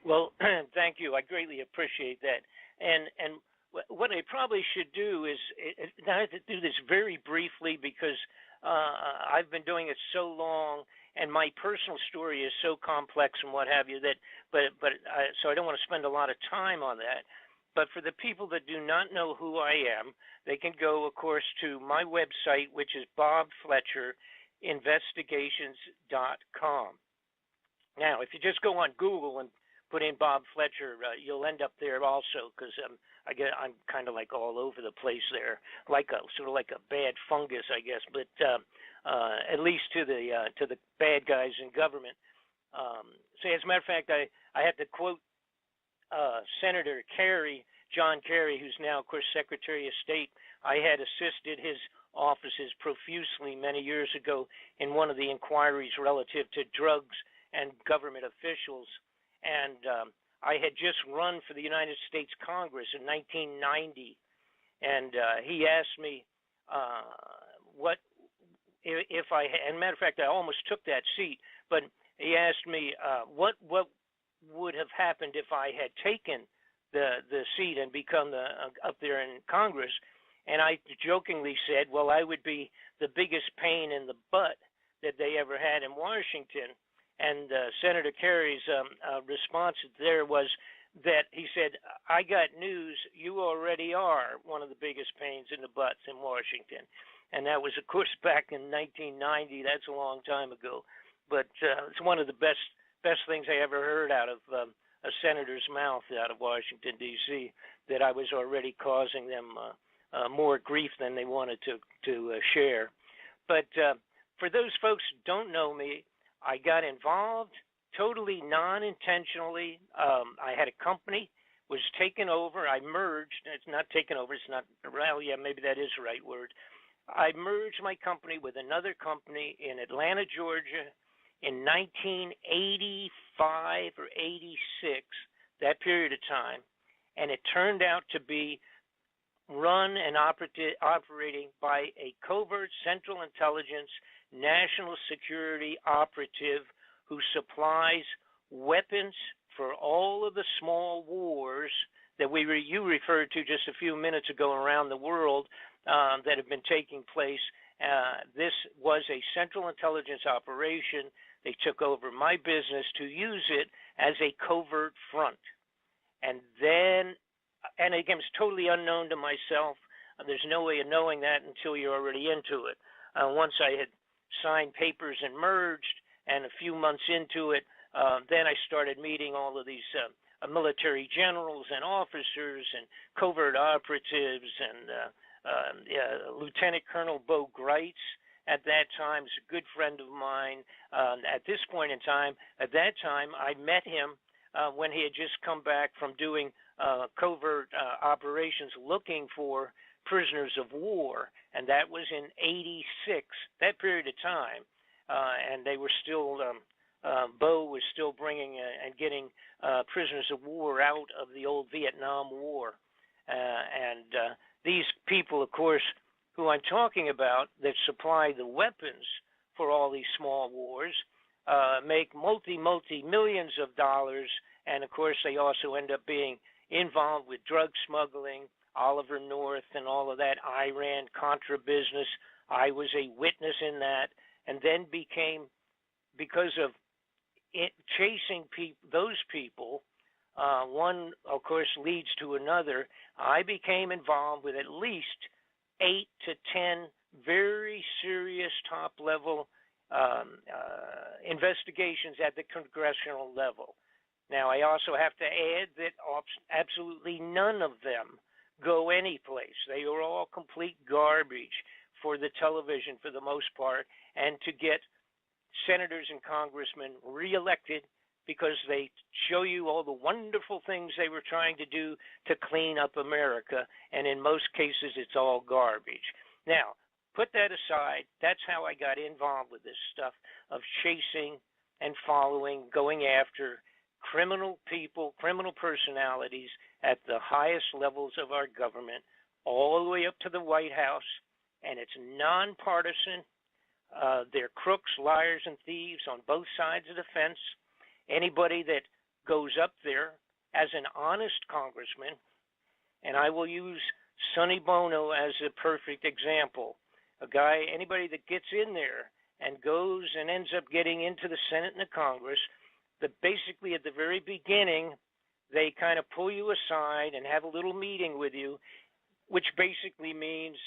Well, thank you. I greatly appreciate that. And what I probably should do is, I have to do this very briefly because I've been doing it so long, and my personal story is so complex and what have you that, so I don't want to spend a lot of time on that. But for the people that do not know who I am, they can go, of course, to my website, which is bobfletcherinvestigations.com. Now, if you just go on Google and put in Bob Fletcher, you'll end up there also, because I'm kind of like all over the place there, like sort of like a bad fungus, I guess. But at least to the bad guys in government. So as a matter of fact, I had to quote Senator Kerry, John Kerry, who's now, of course, Secretary of State. I had assisted his offices profusely many years ago in one of the inquiries relative to drugs and government officials. And I had just run for the United States Congress in 1990. And he asked me what if I, and matter of fact, I almost took that seat, but he asked me what would have happened if I had taken the seat and become up there in Congress. And I jokingly said, well, I would be the biggest pain in the butt that they ever had in Washington. And Senator Kerry's response there was that he said, I got news, you already are one of the biggest pains in the butts in Washington. And that was, of course, back in 1990. That's a long time ago. But it's one of the best things I ever heard out of a senator's mouth out of Washington, D.C., that I was already causing them more grief than they wanted to share. But for those folks who don't know me, I got involved totally non-intentionally. I had a company, was taken over. I merged. It's not taken over. It's not, well, yeah, maybe that is the right word. I merged my company with another company in Atlanta, Georgia in 1985 or 86, that period of time. And it turned out to be run and operating by a covert Central Intelligence national security operative who supplies weapons for all of the small wars that you referred to just a few minutes ago around the world that have been taking place. This was a Central Intelligence operation. They took over my business to use it as a covert front. And then, and again, it's totally unknown to myself. There's no way of knowing that until you're already into it. Once I had signed papers and merged, and a few months into it, then I started meeting all of these military generals and officers and covert operatives, and Lieutenant Colonel Bo Greitz at that time is a good friend of mine. At this point in time, at that time, I met him when he had just come back from doing covert operations looking for prisoners of war, and that was in 86, that period of time. And they were still, Bo was still bringing and getting prisoners of war out of the old Vietnam War. And these people, of course, who I'm talking about that supply the weapons for all these small wars, make multi-millions of dollars. And, of course, they also end up being involved with drug smuggling, Oliver North and all of that Iran-Contra business. I was a witness in that, and then became, because of chasing those people, one, of course, leads to another. I became involved with at least 8 to 10 very serious top-level investigations at the congressional level. Now, I also have to add that absolutely none of them go anyplace. They are all complete garbage for the television for the most part, and to get senators and congressmen reelected because they show you all the wonderful things they were trying to do to clean up America, and in most cases it's all garbage. Now, put that aside. That's how I got involved with this stuff of chasing and following, going after criminal people, criminal personalities at the highest levels of our government, all the way up to the White House, and it's nonpartisan. They're crooks, liars, and thieves on both sides of the fence. Anybody that goes up there as an honest congressman, and I will use Sonny Bono as a perfect example. A guy, anybody that gets in there and goes and ends up getting into the Senate and the Congress, basically at the very beginning, they kind of pull you aside and have a little meeting with you, which basically means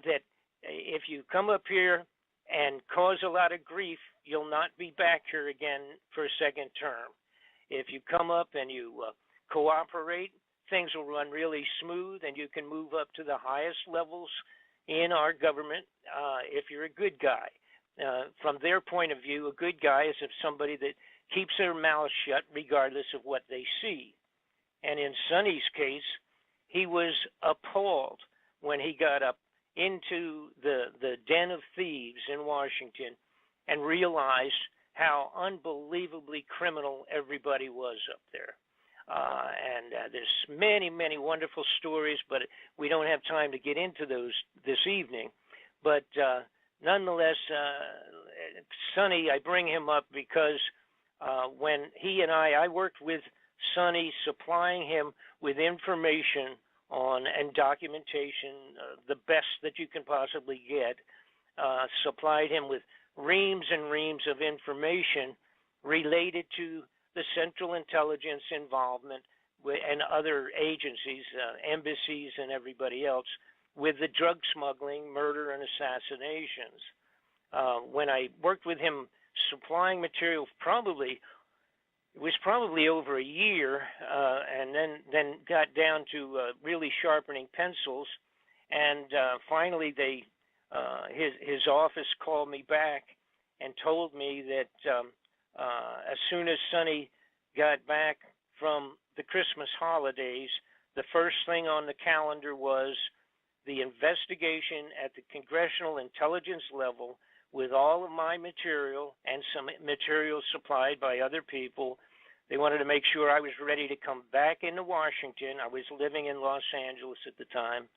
that if you come up here and cause a lot of grief, you'll not be back here again for a second term. If you come up and you cooperate, things will run really smooth and you can move up to the highest levels in our government if you're a good guy. From their point of view, a good guy is somebody that keeps their mouth shut regardless of what they see. And in Sonny's case, he was appalled when he got up into the den of thieves in Washington and realized how unbelievably criminal everybody was up there. There's many, many wonderful stories, but we don't have time to get into those this evening. But nonetheless, Sonny, I bring him up because when he and I worked with Sonny, supplying him with information on and documentation, the best that you can possibly get, supplied him with reams and reams of information related to the Central Intelligence involvement and other agencies, embassies and everybody else, with the drug smuggling, murder, and assassinations. When I worked with him supplying material, it was probably over a year, and then got down to really sharpening pencils, and finally his office called me back and told me that as soon as Sonny got back from the Christmas holidays, the first thing on the calendar was the investigation at the Congressional Intelligence level with all of my material and some material supplied by other people. They wanted to make sure I was ready to come back into Washington. I was living in Los Angeles at the time.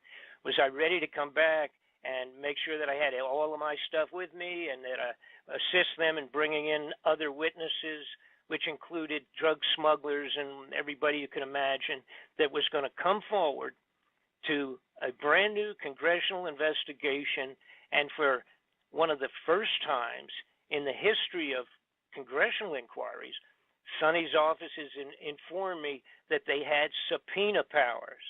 Was I ready to come back and make sure that I had all of my stuff with me and that I assist them in bringing in other witnesses, which included drug smugglers and everybody you can imagine that was going to come forward to a brand new congressional investigation. And for one of the first times in the history of congressional inquiries, Sonny's offices informed me that they had subpoena powers.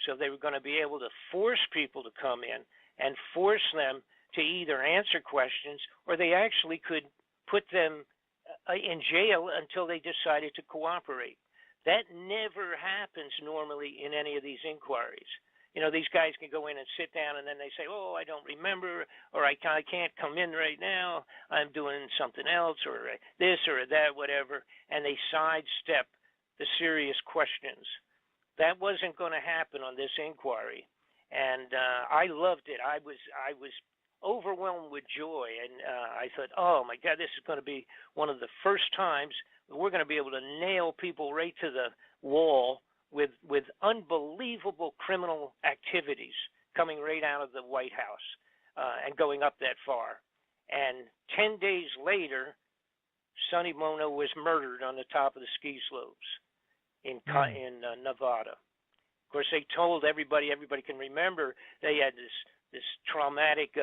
So they were going to be able to force people to come in and force them to either answer questions, or they actually could put them in jail until they decided to cooperate. That never happens normally in any of these inquiries. You know, these guys can go in and sit down, and then they say, oh, I don't remember, or I can't come in right now, I'm doing something else, or this or that, whatever, and they sidestep the serious questions. That wasn't going to happen on this inquiry, and I loved it. I was overwhelmed with joy, and I thought, oh, my God, this is going to be one of the first times we're going to be able to nail people right to the wall with unbelievable criminal activities coming right out of the White House and going up that far. And 10 days later, Sonny Bono was murdered on the top of the ski slopes in Nevada. Of course, they told everybody can remember, they had this traumatic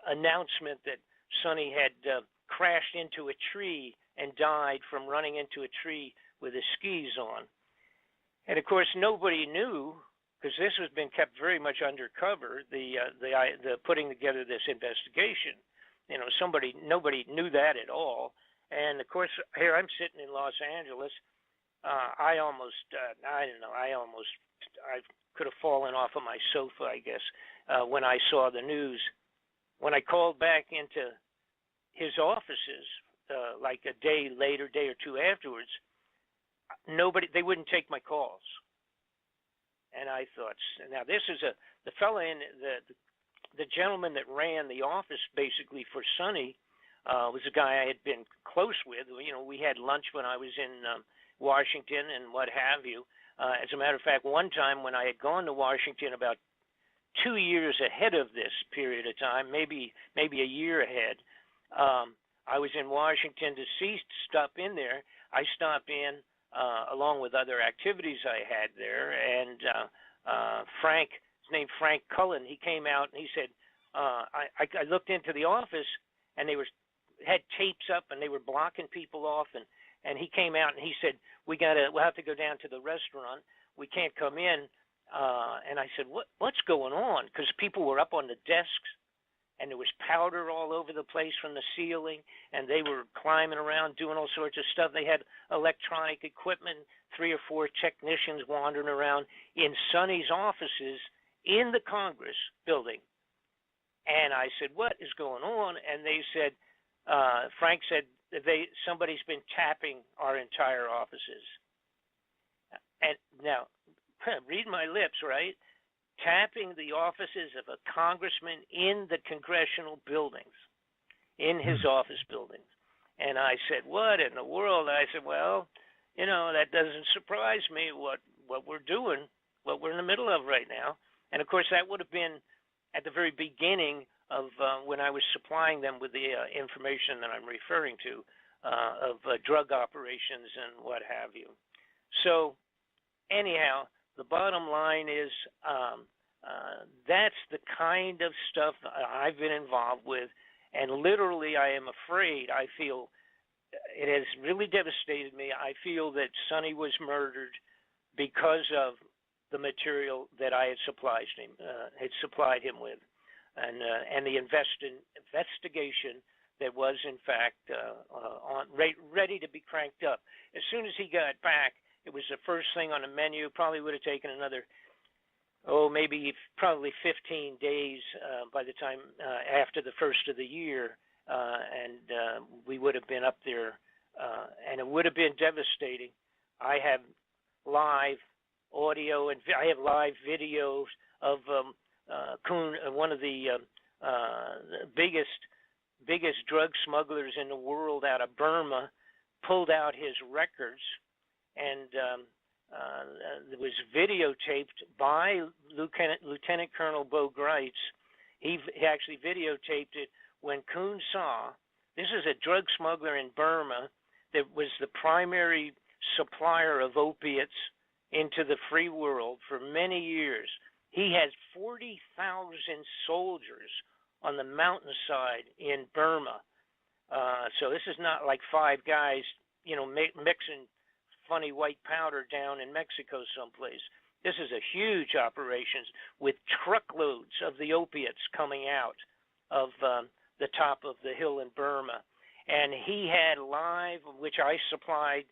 announcement that Sonny had crashed into a tree and died from running into a tree with his skis on. And of course, nobody knew, because this has been kept very much undercover, the putting together this investigation. You know, nobody knew that at all. And of course, here I'm sitting in Los Angeles. I could have fallen off of my sofa, I guess, when I saw the news. When I called back into his offices, like a day or two afterwards, they wouldn't take my calls. And I thought, now this is the fellow the gentleman that ran the office basically for Sonny was a guy I had been close with. You know, we had lunch when I was in Washington and what have you. As a matter of fact, one time when I had gone to Washington about 2 years ahead of this period of time, maybe a year ahead, I was in Washington D.C. to stop in there. I stopped in along with other activities I had there, and Frank, his name Frank Cullen, he came out and he said, I looked into the office and they had tapes up and they were blocking people off, and he came out and he said, we'll have to go down to the restaurant. We can't come in. And I said, what's going on? Because people were up on the desks and there was powder all over the place from the ceiling, and they were climbing around doing all sorts of stuff. They had electronic equipment, 3 or 4 technicians wandering around in Sonny's offices in the Congress building. And I said, what is going on? And they said, Frank said, somebody's been tapping our entire offices. And now, read my lips, right? Tapping the offices of a congressman in the congressional buildings, in his office buildings. And I said, what in the world? I said, well, that doesn't surprise me what we're doing, what we're in the middle of right now. And, of course, that would have been at the very beginning of when I was supplying them with the information that I'm referring to of drug operations and what have you. So, anyhow, the bottom line is that's the kind of stuff I've been involved with, and literally I am afraid, I feel it has really devastated me. I feel that Sonny was murdered because of the material that I had supplied him with, and the investigation that was in fact ready to be cranked up. As soon as he got back, it was the first thing on the menu. Probably would have taken another, probably 15 days by the time after the first of the year, and we would have been up there, and it would have been devastating. I have live audio and I have live videos of Kuhn, one of the biggest drug smugglers in the world out of Burma, pulled out his records, and it was videotaped by Lieutenant Colonel Bo Greitz. He actually videotaped it when Kuhn saw, this is a drug smuggler in Burma that was the primary supplier of opiates into the free world for many years. He has 40,000 soldiers on the mountainside in Burma. So this is not like 5 guys, mixing funny white powder down in Mexico someplace. This is a huge operation with truckloads of the opiates coming out of the top of the hill in Burma. And he had live, which I supplied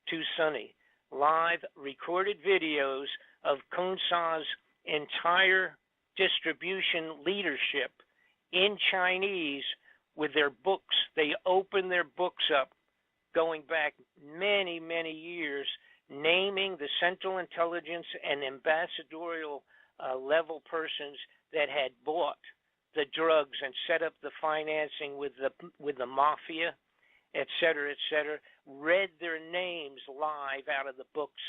to Sonny, live recorded videos of Kuhn Sa's entire distribution leadership in Chinese with their books. They opened their books up going back many, many years, naming the Central Intelligence and ambassadorial level persons that had bought the drugs and set up the financing with the mafia, et cetera, read their names live out of the books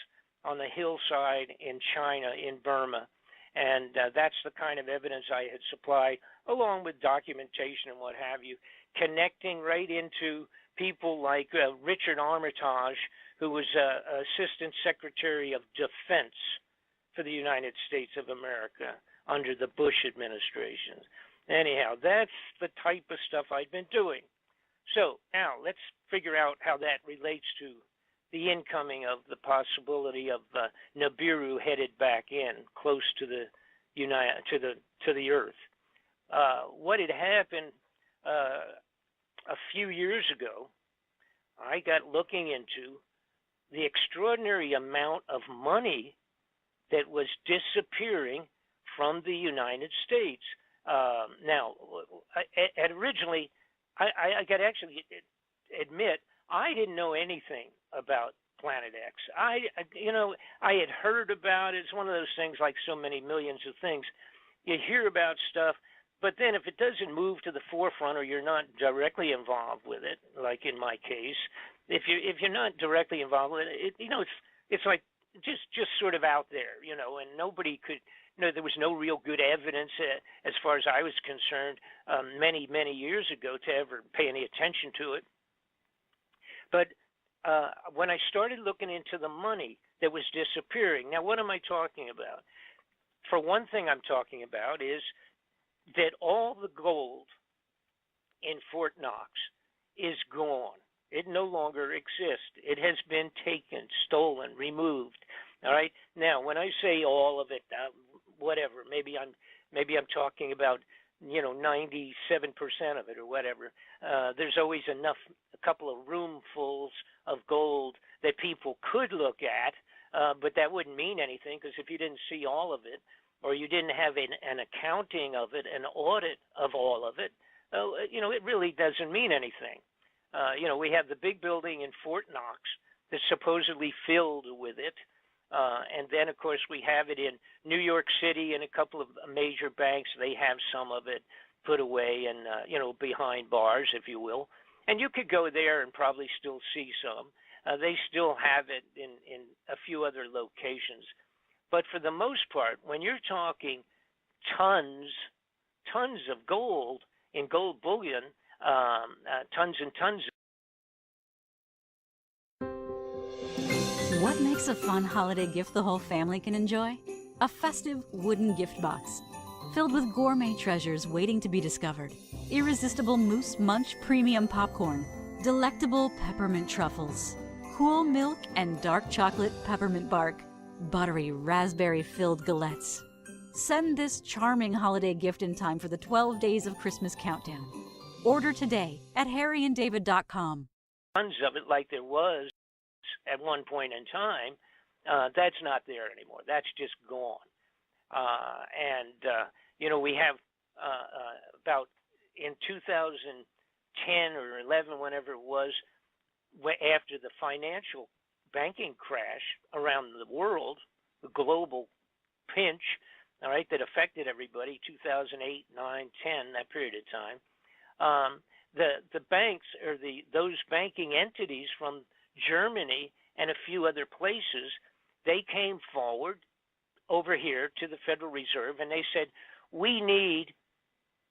on the hillside in China, in Burma. And that's the kind of evidence I had supplied, along with documentation and what have you, connecting right into people like Richard Armitage, who was Assistant Secretary of Defense for the United States of America under the Bush administration. Anyhow, that's the type of stuff I've been doing. So now let's figure out how that relates to the incoming of the possibility of NIBIRU headed back in close to the to the Earth. What had happened a few years ago, I got looking into the extraordinary amount of money that was disappearing from the United States. Now, originally, I got to actually admit, I didn't know anything about Planet X. I had heard about it. It's one of those things, like so many millions of things. You hear about stuff, but then if it doesn't move to the forefront or you're not directly involved with it, like in my case, if you're not directly involved with it, it's like just sort of out there, and nobody could. There was no real good evidence, as far as I was concerned, many years ago, to ever pay any attention to it. But when I started looking into the money that was disappearing, now what am I talking about? For one thing, I'm talking about is that all the gold in Fort Knox is gone. It no longer exists. It has been taken, stolen, removed. All right. Now, when I say all of it, whatever, maybe I'm talking about 97% of it or whatever. There's always a couple of roomfuls of gold that people could look at, but that wouldn't mean anything, because if you didn't see all of it, or you didn't have an accounting of it, an audit of all of it, it really doesn't mean anything. We have the big building in Fort Knox that's supposedly filled with it. And then, of course, we have it in New York City and a couple of major banks. They have some of it put away and, behind bars, if you will. And you could go there and probably still see some. They still have it in a few other locations. But for the most part, when you're talking tons of gold in gold bullion, tons and tons. What makes a fun holiday gift the whole family can enjoy? A festive wooden gift box filled with gourmet treasures waiting to be discovered. Irresistible Moose Munch premium popcorn, delectable peppermint truffles, cool milk and dark chocolate peppermint bark, buttery raspberry-filled galettes. Send this charming holiday gift in time for the 12 Days of Christmas countdown. Order today at harryanddavid.com. Tons of it, like there was at one point in time, that's not there anymore. That's just gone. We have about in 2010 or 11, whenever it was, after the financial banking crash around the world, the global pinch, all right, that affected everybody, 2008, 9, 10, that period of time, the banks, or those banking entities from Germany and a few other places, they came forward over here to the Federal Reserve and they said, we need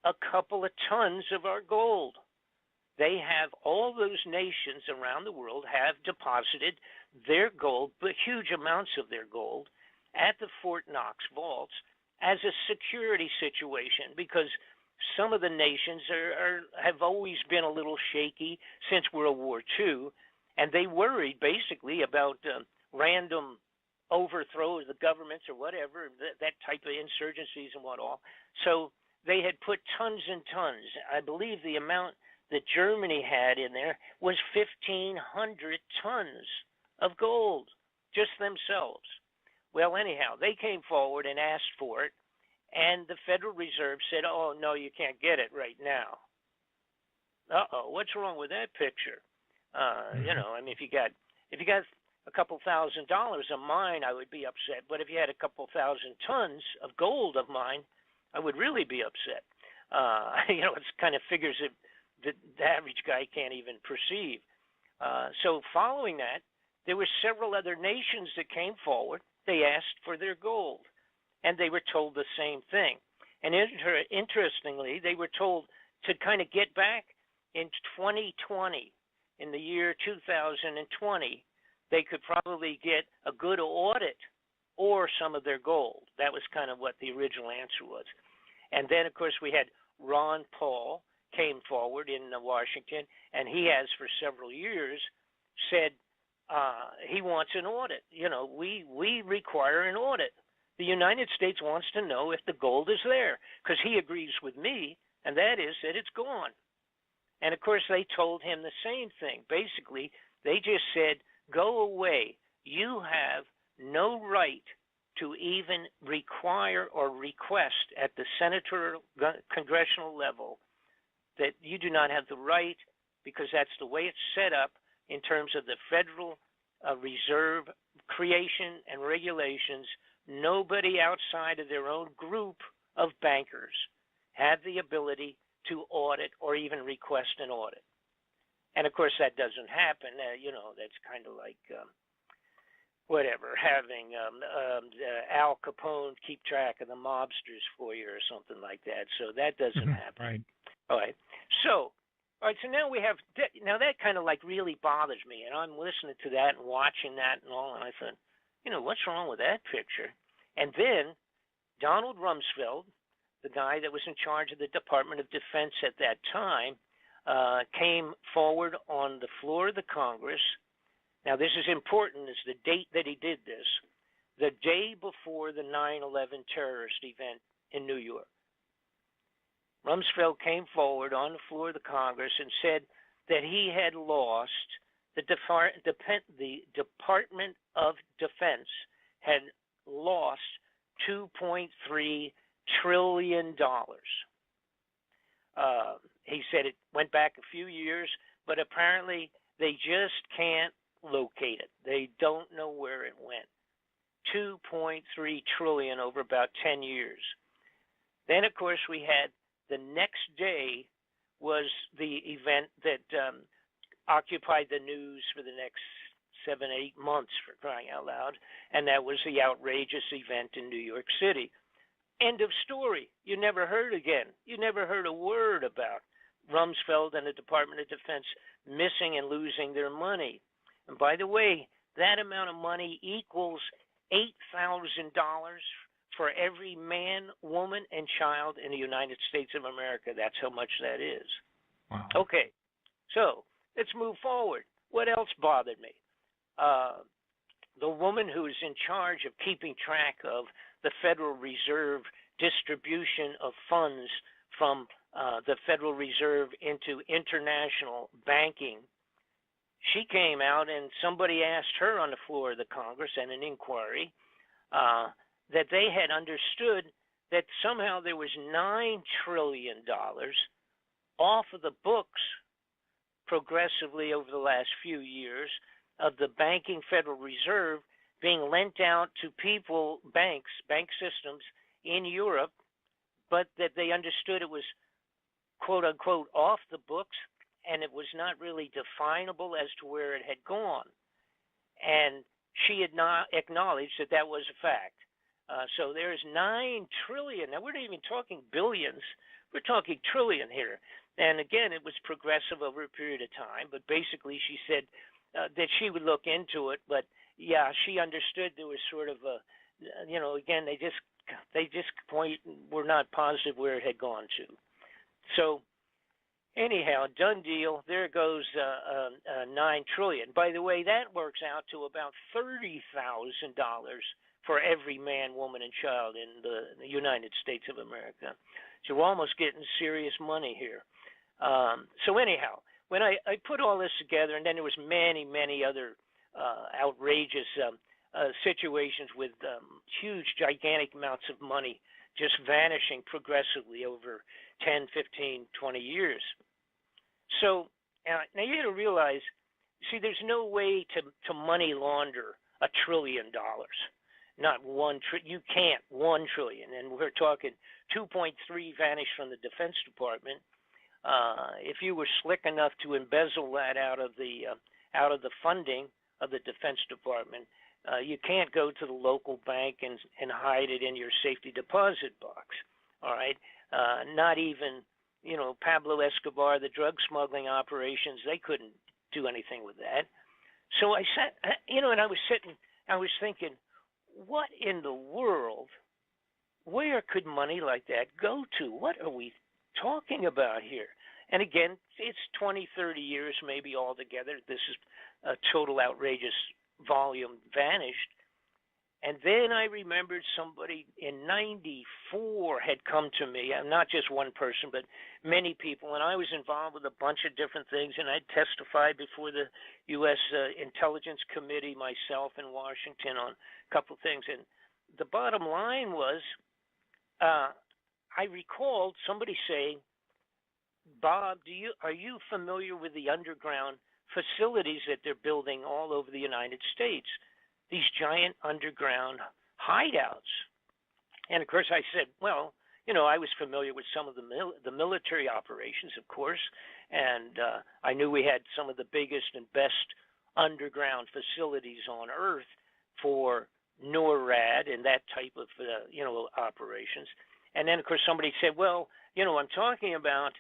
a couple of tons of our gold. They have, all those nations around the world have deposited their gold, but huge amounts of their gold, at the Fort Knox vaults as a security situation, because some of the nations have always been a little shaky since World War II, and they worried basically about random overthrow of the governments or whatever, that type of insurgencies and what all. So they had put tons and tons. I believe the amount that Germany had in there was 1,500 tons of gold, just themselves. Well, anyhow, they came forward and asked for it, and the Federal Reserve said, oh, no, you can't get it right now. Uh-oh, what's wrong with that picture? If you got a couple $1,000 of mine, I would be upset. But if you had a couple 1,000 tons of gold of mine, I would really be upset. It's kind of figures that the average guy can't even perceive. So following that, there were several other nations that came forward. They asked for their gold, and they were told the same thing. And interestingly, they were told to kind of get back in 2020, in the year 2020, they could probably get a good audit or some of their gold. That was kind of what the original answer was. And then, of course, we had Ron Paul came forward in Washington, and he has for several years said he wants an audit. We require an audit. The United States wants to know if the gold is there, because he agrees with me, and that is that it's gone. And, of course, they told him the same thing. Basically, they just said, go away. You have no right to even require or request at the senatorial, congressional level that you do not have the right, because that's the way it's set up in terms of the Federal Reserve creation and regulations. Nobody outside of their own group of bankers had the ability to audit or even request an audit. And, of course, that doesn't happen. That's kind of like, whatever, having Al Capone keep track of the mobsters for you or something like that. So that doesn't happen. Right. All right. So, all right. So now we have now that kind of like really bothers me, and I'm listening to that and watching that and all, and I thought, what's wrong with that picture? And then Donald Rumsfeld, the guy that was in charge of the Department of Defense at that time, came forward on the floor of the Congress. Now, this is important, is the date that he did this, the day before the 9/11 terrorist event in New York. Rumsfeld came forward on the floor of the Congress and said that he had lost, the Department of Defense had lost $2.3 trillion. He said it went back a few years, but apparently they just can't locate it. They don't know where it went. 2.3 trillion over about 10 years. Then, of course, we had the next day was the event that occupied the news for the next 7-8 months, for crying out loud, and that was the outrageous event in New York City. End of story. You never heard again. You never heard a word about Rumsfeld and the Department of Defense missing and losing their money. And by the way, that amount of money equals $8,000 for every man, woman, and child in the United States of America. That's how much that is. Wow. Okay, so let's move forward. What else bothered me? The woman who is in charge of keeping track of the Federal Reserve distribution of funds from the Federal Reserve into international banking, she came out and somebody asked her on the floor of the Congress in an inquiry that they had understood that somehow there was $9 trillion off of the books progressively over the last few years of the banking Federal Reserve being lent out to people, bank systems in Europe, but that they understood it was quote unquote off the books and it was not really definable as to where it had gone. And she had not acknowledged that that was a fact. So there's $9 trillion. Now, we're not even talking billions. We're talking trillion here. And again, it was progressive over a period of time. But basically, she said that she would look into it. But yeah, she understood there was sort of a, again, they just were not positive where it had gone to. So anyhow, done deal. There goes $9 trillion. By the way, that works out to about $30,000 for every man, woman, and child in the United States of America. So we're almost getting serious money here. So anyhow, when I put all this together, and then there was many, many other outrageous situations with huge, gigantic amounts of money just vanishing progressively over 10, 15, 20 years. So now you got to realize, see, there's no way to money launder $1 trillion. Not you can't, 1 trillion. And we're talking 2.3 vanished from the Defense Department. If you were slick enough to embezzle that out of the funding of the Defense Department, you can't go to the local bank and hide it in your safety deposit box. All right, not even Pablo Escobar, the drug smuggling operations, they couldn't do anything with that. So I sat, and I was thinking, what in the world? Where could money like that go to? What are we talking about here? And again, it's 20, 30 years maybe altogether. This is a total outrageous volume vanished. And then I remembered somebody in 94 had come to me, not just one person, but many people, and I was involved with a bunch of different things, and I testified before the U.S. Intelligence Committee myself in Washington on a couple of things. And the bottom line was, I recalled somebody saying, Bob, are you familiar with the underground facilities that they're building all over the United States? These giant underground hideouts. And of course I said, well, I was familiar with some of the military operations, of course, and I knew we had some of the biggest and best underground facilities on Earth for NORAD and that type of operations. And then of course somebody said, well, I'm talking about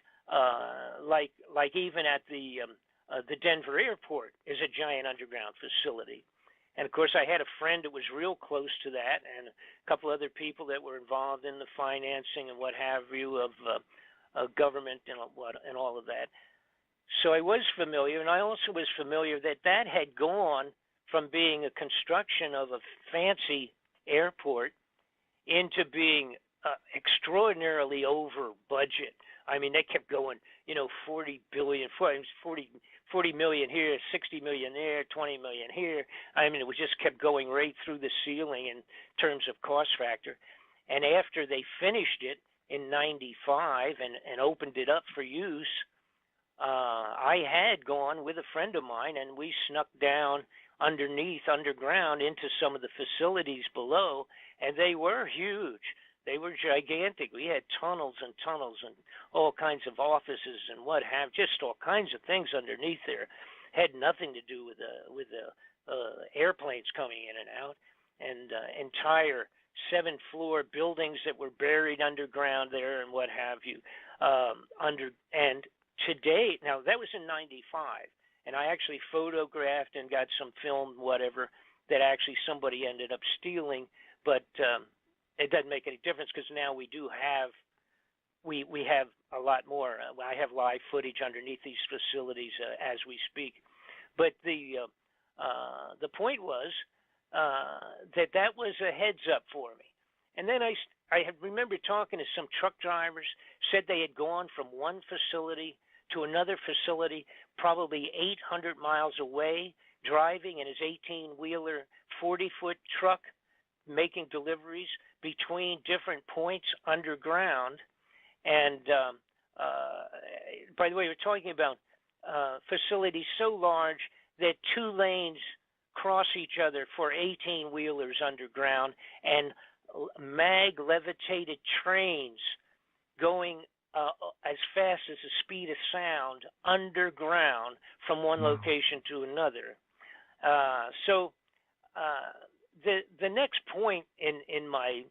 like even at the Denver airport is a giant underground facility. And of course I had a friend that was real close to that, and a couple other people that were involved in the financing and what have you of government and all of that. So I was familiar, and I also was familiar that that had gone from being a construction of a fancy airport into being extraordinarily over budget. I mean, they kept going, 40 million here, 60 million there, 20 million here. I mean, it just kept going right through the ceiling in terms of cost factor. And after they finished it in 95 and opened it up for use, I had gone with a friend of mine, and we snuck down underground into some of the facilities below, and they were huge. They were gigantic. We had tunnels and tunnels and all kinds of offices and what have, just all kinds of things underneath there. Had nothing to do with the airplanes coming in and out, and entire 7-floor buildings that were buried underground there and what have you. And to date, now that was in 95, and I actually photographed and got some film, whatever, that actually somebody ended up stealing, but it doesn't make any difference because now we do have, we have a lot more. I have live footage underneath these facilities as we speak. But the point was that was a heads up for me. And then I remember talking to some truck drivers, said they had gone from one facility to another facility, probably 800 miles away, driving in his 18-wheeler, 40-foot truck, making deliveries between different points underground. And by the way, we're talking about facilities so large that 2 lanes cross each other for 18-wheelers underground, and mag-levitated trains going as fast as the speed of sound underground from one location to another. So the next point in my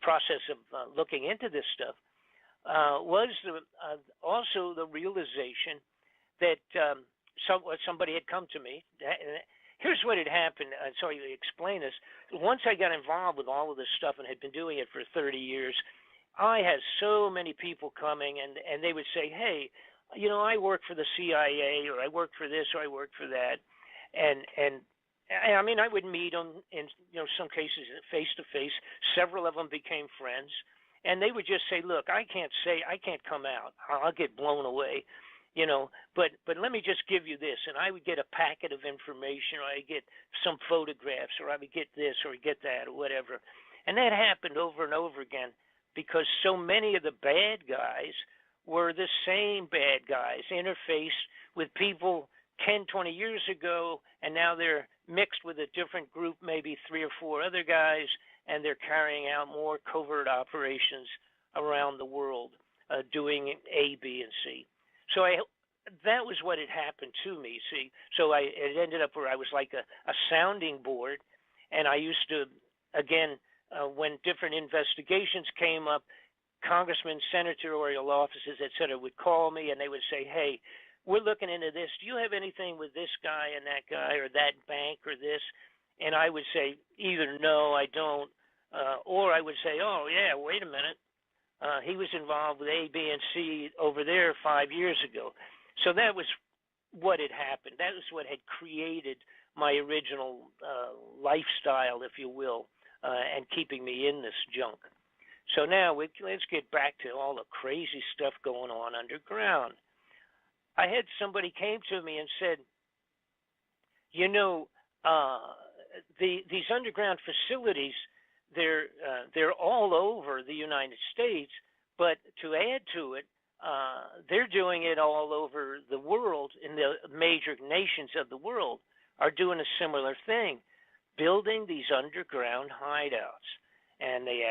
process of looking into this stuff was also the realization that somebody had come to me. Here's what had happened. So I explain this. Once I got involved with all of this stuff and had been doing it for 30 years, I had so many people coming, and they would say, hey, I work for the CIA, or I work for this, or I work for that. And I mean, I would meet them in some cases face to face. Several of them became friends, and they would just say, look, I can't come out. I'll get blown away. But let me just give you this, and I would get a packet of information, or I'd get some photographs, or I would get this, or get that, or whatever. And that happened over and over again because so many of the bad guys were the same bad guys, interfaced with people 10, 20 years ago, and now they're mixed with a different group, maybe 3 or 4 other guys, and they're carrying out more covert operations around the world, doing A, B, and C. So that was what had happened to me, see. So it ended up where I was like a sounding board, and I used to, again, when different investigations came up, congressmen, senatorial offices, et cetera, would call me, and they would say, hey, we're looking into this. Do you have anything with this guy and that guy or that bank or this? And I would say either no, I don't, or I would say, oh, yeah, wait a minute. He was involved with A, B, and C over there 5 years ago. So that was what had happened. That was what had created my original lifestyle, if you will, and keeping me in this junk. So now let's get back to all the crazy stuff going on underground. I had somebody came to me and said, these underground facilities, they're all over the United States, but to add to it, they're doing it all over the world, in the major nations of the world are doing a similar thing, building these underground hideouts. And they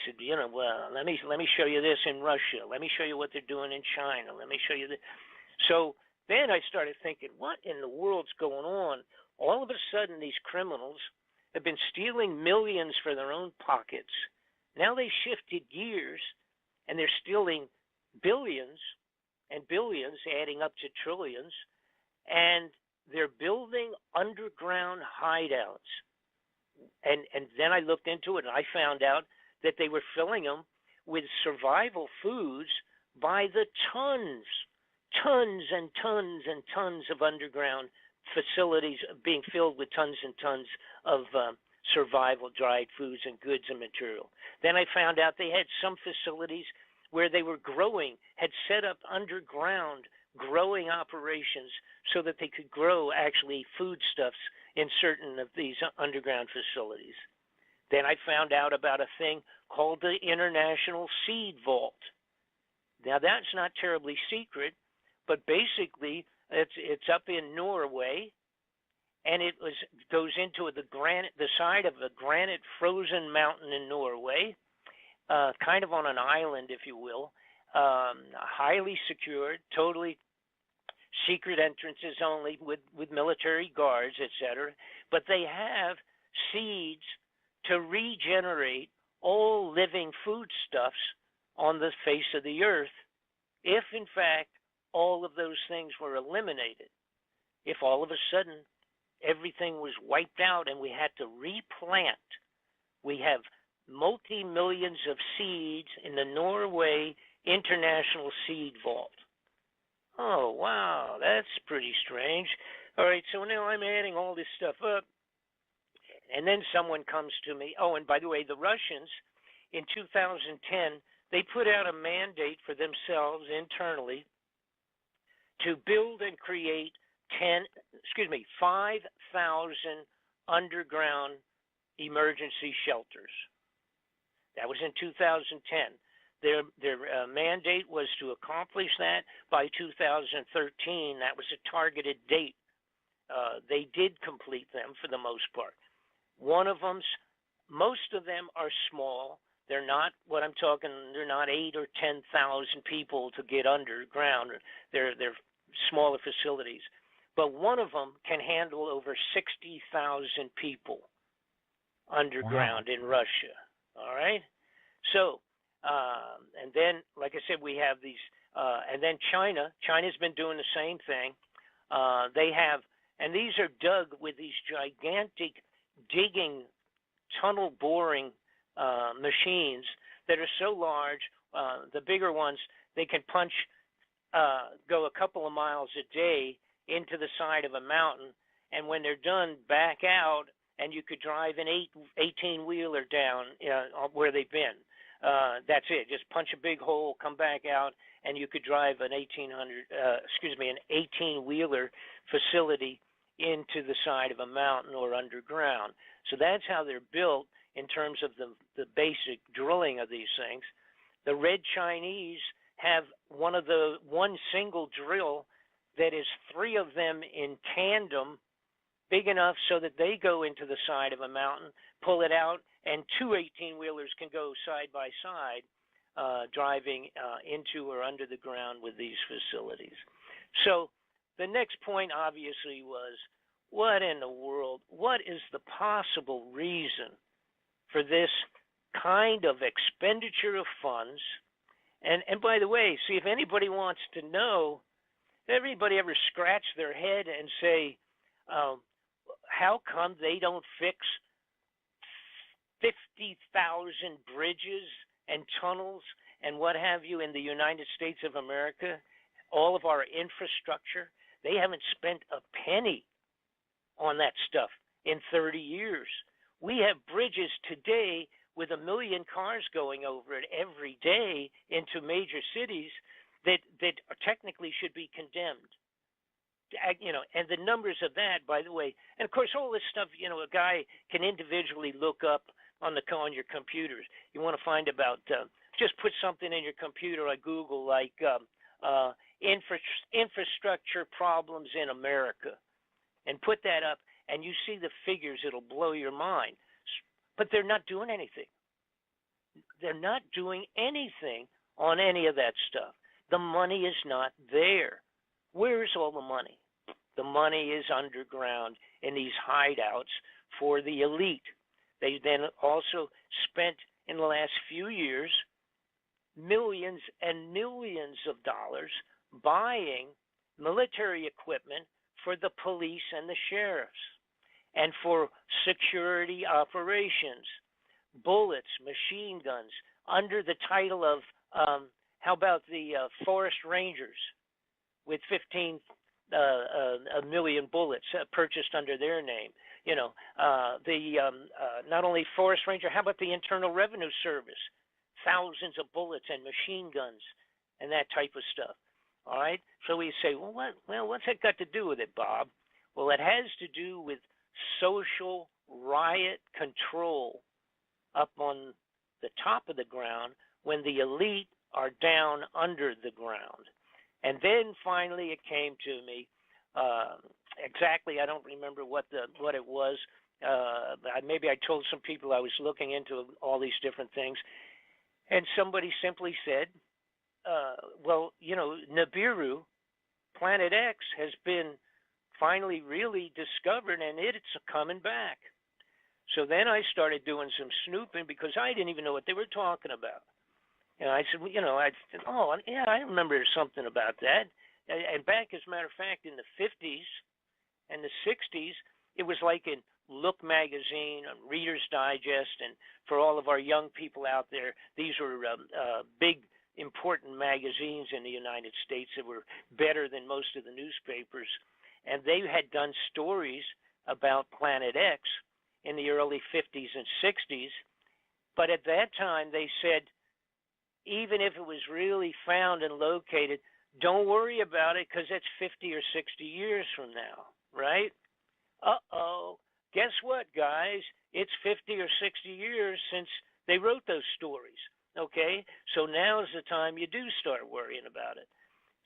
said, well, let me show you this in Russia. Let me show you what they're doing in China. Let me show you this. So then I started thinking, what in the world's going on? All of a sudden, these criminals have been stealing millions for their own pockets. Now they shifted gears, and they're stealing billions and billions, adding up to trillions, and they're building underground hideouts. And then I looked into it, and I found out that they were filling them with survival foods by the tons and tons and tons of underground facilities being filled with tons and tons of survival dried foods and goods and material. Then I found out they had some facilities where they were had set up underground growing operations so that they could grow actually foodstuffs in certain of these underground facilities. Then I found out about a thing called the International Seed Vault. Now that's not terribly secret, but basically it's up in Norway, and it goes into the side of a granite frozen mountain in Norway, kind of on an island, if you will, highly secured, totally secret entrances only with military guards, etc. But they have seeds to regenerate all living foodstuffs on the face of the earth, if in fact all of those things were eliminated. If all of a sudden everything was wiped out and we had to replant, we have multi-millions of seeds in the Norway International Seed Vault. Oh, wow, that's pretty strange. All right, so now I'm adding all this stuff up, and then someone comes to me. Oh, and by the way, the Russians, in 2010, they put out a mandate for themselves internally to build and create 5,000 underground emergency shelters. That was in 2010. Their mandate was to accomplish that by 2013. That was a targeted date. They did complete them for the most part. Most of them are small. They're not what I'm talking. They're not 8,000 or 10,000 people to get underground. They're smaller facilities. But one of them can handle over 60,000 people underground in Russia. All right. So, and then, like I said, we have these, and then China. China's been doing the same thing. They have, and these are dug with these gigantic digging, tunnel boring machines that are so large. The bigger ones, they can go a couple of miles a day into the side of a mountain, and when they're done, back out, and you could drive an 18-wheeler down where they've been. That's it. Just punch a big hole, come back out, and you could drive an 18-wheeler facility into the side of a mountain or underground. So that's how they're built in terms of the basic drilling of these things. The Red Chinese have one single drill that is 3 of them in tandem, big enough so that they go into the side of a mountain, pull it out, and 2 18-wheelers can go side by side, driving into or under the ground with these facilities. So the next point obviously was, what in the world, what is the possible reason for this kind of expenditure of funds? And by the way, see, if anybody wants to know, everybody ever scratch their head and say, how come they don't fix 50,000 bridges and tunnels and what have you in the United States of America, all of our infrastructure? They haven't spent a penny on that stuff in 30 years. We have bridges today with 1 million cars going over it every day into major cities that technically should be condemned. And the numbers of that, by the way, and of course all this stuff, a guy can individually look up on your computers. You want to find about, just put something in your computer like Google, like infrastructure problems in America, and put that up, and you see the figures. It'll blow your mind. But they're not doing anything. They're not doing anything on any of that stuff. The money is not there. Where's all the money? the money is underground in these hideouts for the elite. They then also spent in the last few years millions and millions of dollars buying military equipment for the police and the sheriffs and for security operations, bullets, machine guns, under the title of, how about the Forest Rangers with 15 million bullets purchased under their name? You know, not only Forest Ranger, how about the Internal Revenue Service? Thousands of bullets and machine guns and that type of stuff. All right? So we say, well, what's that got to do with it, Bob? Well, it has to do with social riot control up on the top of the ground when the elite are down under the ground. And then finally it came to me, exactly, I don't remember what it was. Maybe I told some people I was looking into all these different things, and somebody simply said, well, you know, Nibiru, Planet X, has been finally really discovered, and it's coming back. So then I started doing some snooping because I didn't even know what they were talking about. And I said, well, you know, oh, yeah, I remember something about that. And back, as a matter of fact, in the 50s and the 60s, it was like in Look magazine, Reader's Digest, and for all of our young people out there, these were big, important magazines in the United States that were better than most of the newspapers. And they had done stories about Planet X in the early 50s and 60s. But at that time, they said, even if it was really found and located, don't worry about it because it's 50 or 60 years from now, right? Uh-oh. Guess what, guys? It's 50 or 60 years since they wrote those stories, okay? So now is the time you do start worrying about it.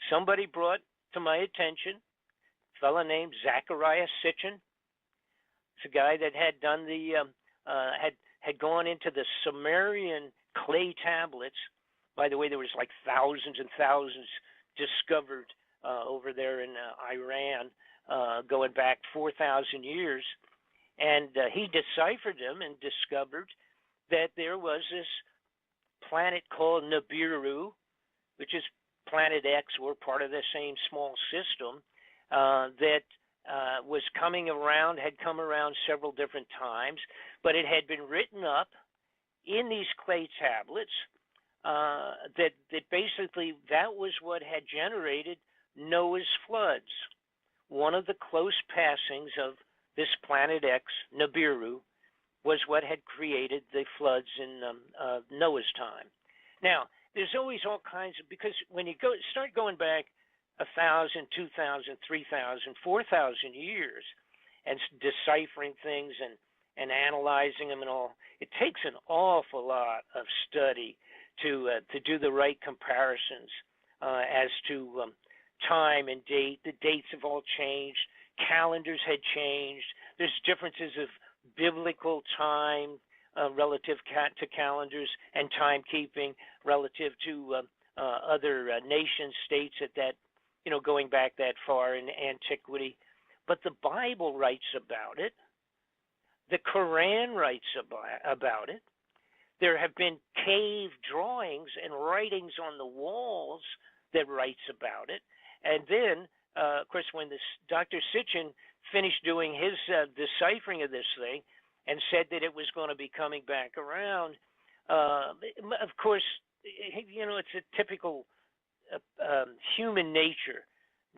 Somebody brought to my attention a fellow named Zecharia Sitchin. It's a guy that had done the, had gone into the Sumerian clay tablets. By the way, there was like thousands and thousands discovered over there in Iran, going back 4,000 years. And he deciphered them and discovered that there was this planet called Nibiru, which is Planet X, or part of the same small system, that was coming around, had come around several different times, but it had been written up in these clay tablets that basically that was what had generated Noah's floods. One of the close passings of this Planet X, Nibiru, was what had created the floods in Noah's time. Now, there's always all kinds of, because when you start going back 1,000, 2,000, 3,000, 4,000 years and deciphering things and analyzing them and all, it takes an awful lot of study to do the right comparisons as to time and date. The dates have all changed. Calendars had changed. There's differences of biblical time relative to calendars and timekeeping relative to other nation states at that, you know, going back that far in antiquity. But the Bible writes about it. The Quran writes about it. There have been cave drawings and writings on the walls that writes about it. And then, of course, when Dr. Sitchin finished doing his deciphering of this thing and said that it was going to be coming back around, of course, you know, it's a typical human nature,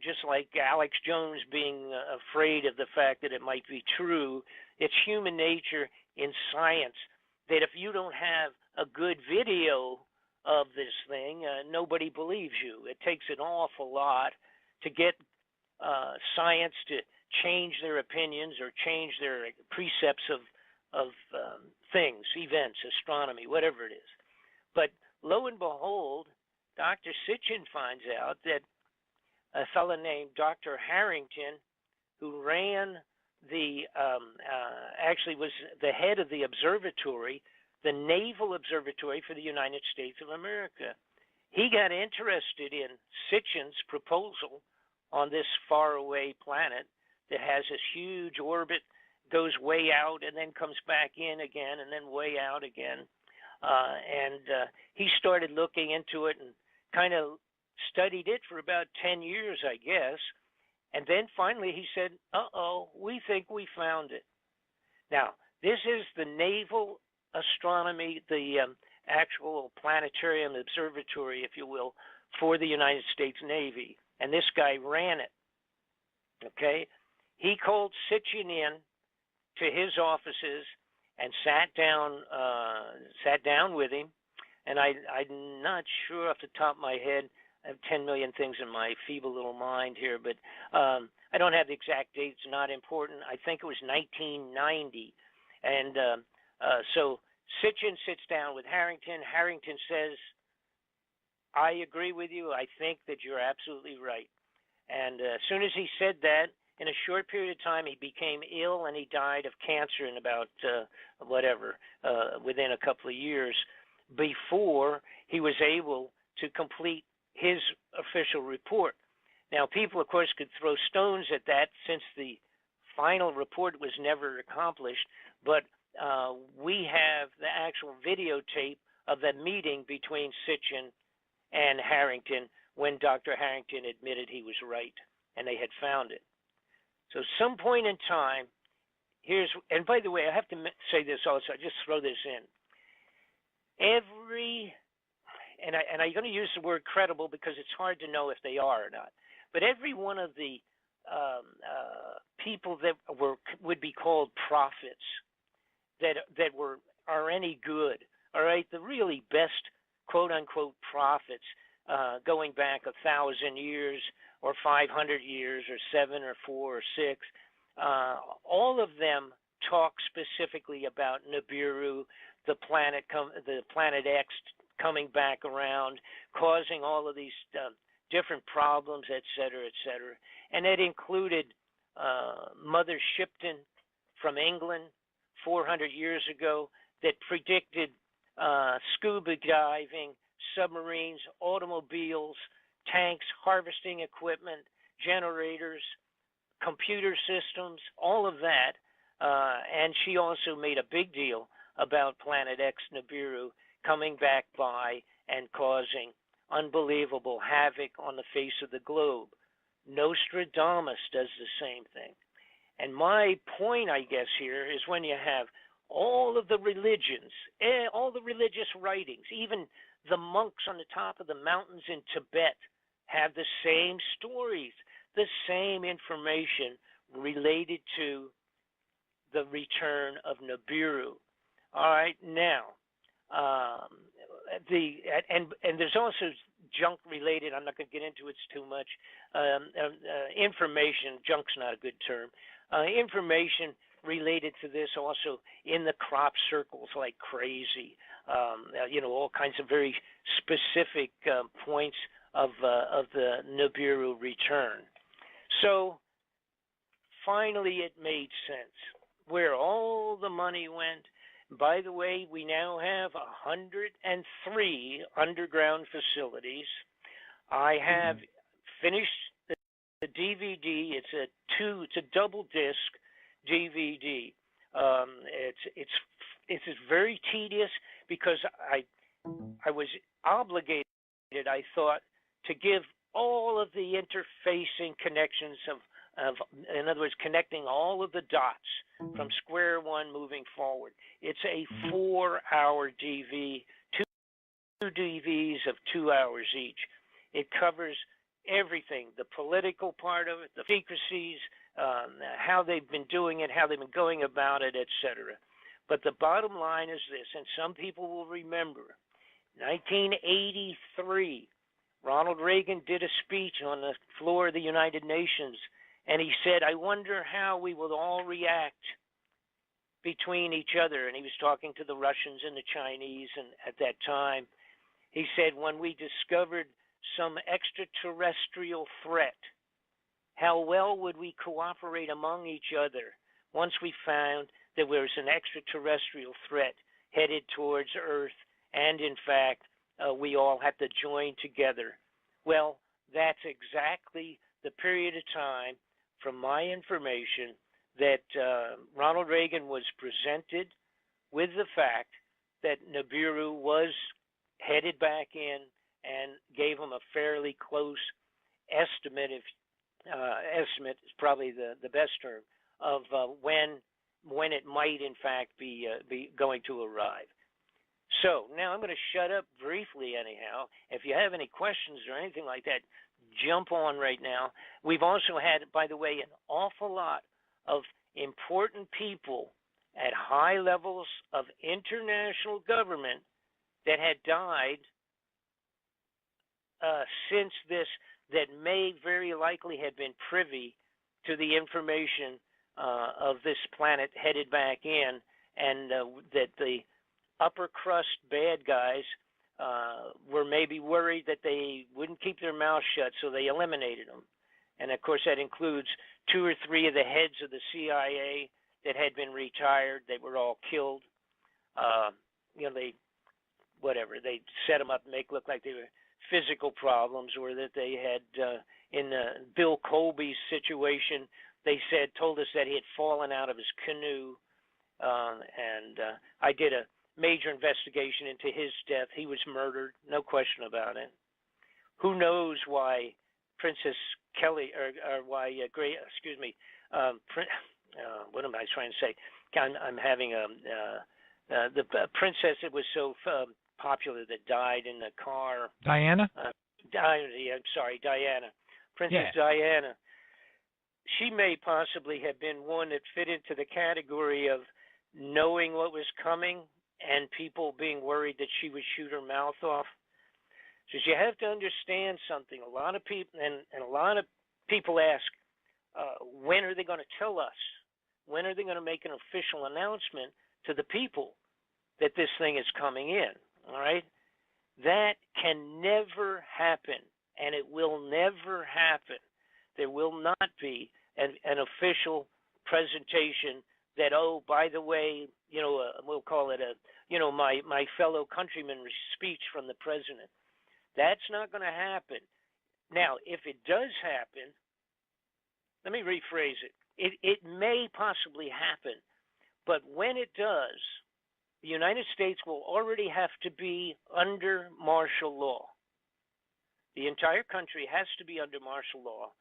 just like Alex Jones being afraid of the fact that it might be true. It's human nature in science that if you don't have a good video of this thing, nobody believes you. It takes an awful lot to get science to change their opinions or change their precepts of things, events, astronomy, whatever it is. But lo and behold, Dr. Sitchin finds out that a fellow named Dr. Harrington, who ran actually was the head of the observatory, the Naval Observatory for the United States of America. He got interested in Sitchin's proposal on this faraway planet that has this huge orbit, goes way out and then comes back in again and then way out again. He started looking into it and kind of studied it for about 10 years, I guess. And then finally he said, uh-oh, we think we found it. Now, this is the Naval Astronomy, the actual planetarium observatory, if you will, for the United States Navy. And this guy ran it. Okay? He called Sitchin in to his offices and sat down with him. And I'm not sure off the top of my head. I have 10 million things in my feeble little mind here, but I don't have the exact dates. Not important. I think it was 1990. And so Sitchin sits down with Harrington. Harrington says, I agree with you. I think that you're absolutely right. And as soon as he said that, in a short period of time, he became ill and he died of cancer in about within a couple of years before he was able to complete his official report. Now, people, of course, could throw stones at that since the final report was never accomplished, but we have the actual videotape of the meeting between Sitchin and Harrington when Dr. Harrington admitted he was right and they had found it. So some point in time, and by the way, I have to say this also, I just throw this in. And I'm going to use the word credible because it's hard to know if they are or not, but every one of the people that would be called prophets that are any good, all right, the really best quote-unquote prophets going back 1,000 years or 500 years or 7 or 4 or 6, all of them talk specifically about Nibiru, the planet X coming back around, causing all of these different problems, et cetera, et cetera. And it included Mother Shipton from England 400 years ago that predicted scuba diving, submarines, automobiles, tanks, harvesting equipment, generators, computer systems, all of that. And she also made a big deal about Planet X Nibiru coming back by and causing unbelievable havoc on the face of the globe. Nostradamus does the same thing. And my point, I guess, here is when you have all of the religions, all the religious writings, even the monks on the top of the mountains in Tibet have the same stories, the same information related to the return of Nibiru. All right, now, and there's also junk related. I'm not going to get into it too much. Information, junk's not a good term. Information related to this also in the crop circles like crazy. All kinds of very specific points of the Nibiru return. So finally, it made sense where all the money went. By the way, we now have 103 underground facilities. I have finished the DVD. It's a double disc DVD. It's very tedious because I was obligated, I thought, to give all of the interfacing connections of in other words, connecting all of the dots from square one moving forward. It's a 4-hour DV, two DVs of 2 hours each. It covers everything, the political part of it, the secrecies, how they've been doing it, how they've been going about it, etc. But the bottom line is this, and some people will remember, 1983, Ronald Reagan did a speech on the floor of the United Nations, and he said, I wonder how we will all react between each other. And he was talking to the Russians and the Chinese, and at that time, he said, when we discovered some extraterrestrial threat, how well would we cooperate among each other once we found that there was an extraterrestrial threat headed towards Earth, and in fact, we all had to join together. Well, that's exactly the period of time, from my information, that Ronald Reagan was presented with the fact that NIBIRU was headed back in and gave him a fairly close estimate, estimate is probably the best term, of when it might in fact be going to arrive. So now I'm going to shut up briefly anyhow. If you have any questions or anything like that, jump on right now. We've also had, by the way, an awful lot of important people at high levels of international government that had died since this, that may very likely have been privy to the information of this planet headed back in, and that the upper crust bad guys were maybe worried that they wouldn't keep their mouths shut, so they eliminated them. And of course, that includes 2 or 3 of the heads of the CIA that had been retired. They were all killed. They set them up and make look like they were physical problems, or that they had, in Bill Colby's situation, they told us that he had fallen out of his canoe. And I did a major investigation into his death. He was murdered, no question about it. Who knows why Princess Kelly, or why what am I trying to say? I'm having the princess that was so popular that died in the car. Diana? I'm sorry, Diana. Princess Diana. She may possibly have been one that fit into the category of knowing what was coming and people being worried that she would shoot her mouth off. So you have to understand something. A lot of people, and a lot of people ask, when are they going to tell us? When are they going to make an official announcement to the people that this thing is coming in? All right? That can never happen, and it will never happen. There will not be an official presentation that, oh, by the way, we'll call it my fellow countryman speech from the president. That's not going to happen. Now, if it does happen, let me rephrase it. It may possibly happen, but when it does, the United States will already have to be under martial law. The entire country has to be under martial law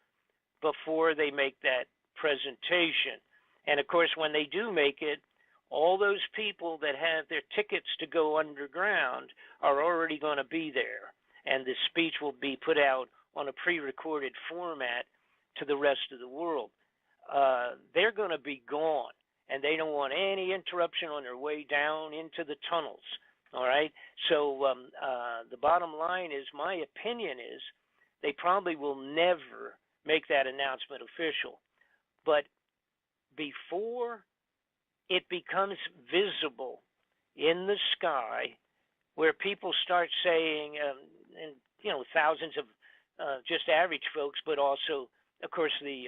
before they make that presentation. And of course, when they do make it, all those people that have their tickets to go underground are already going to be there. And the speech will be put out on a pre-recorded format to the rest of the world. They're going to be gone, and they don't want any interruption on their way down into the tunnels. All right? So the bottom line is, my opinion is, they probably will never make that announcement official. But before it becomes visible in the sky, where people start saying, and thousands of just average folks, but also, of course, the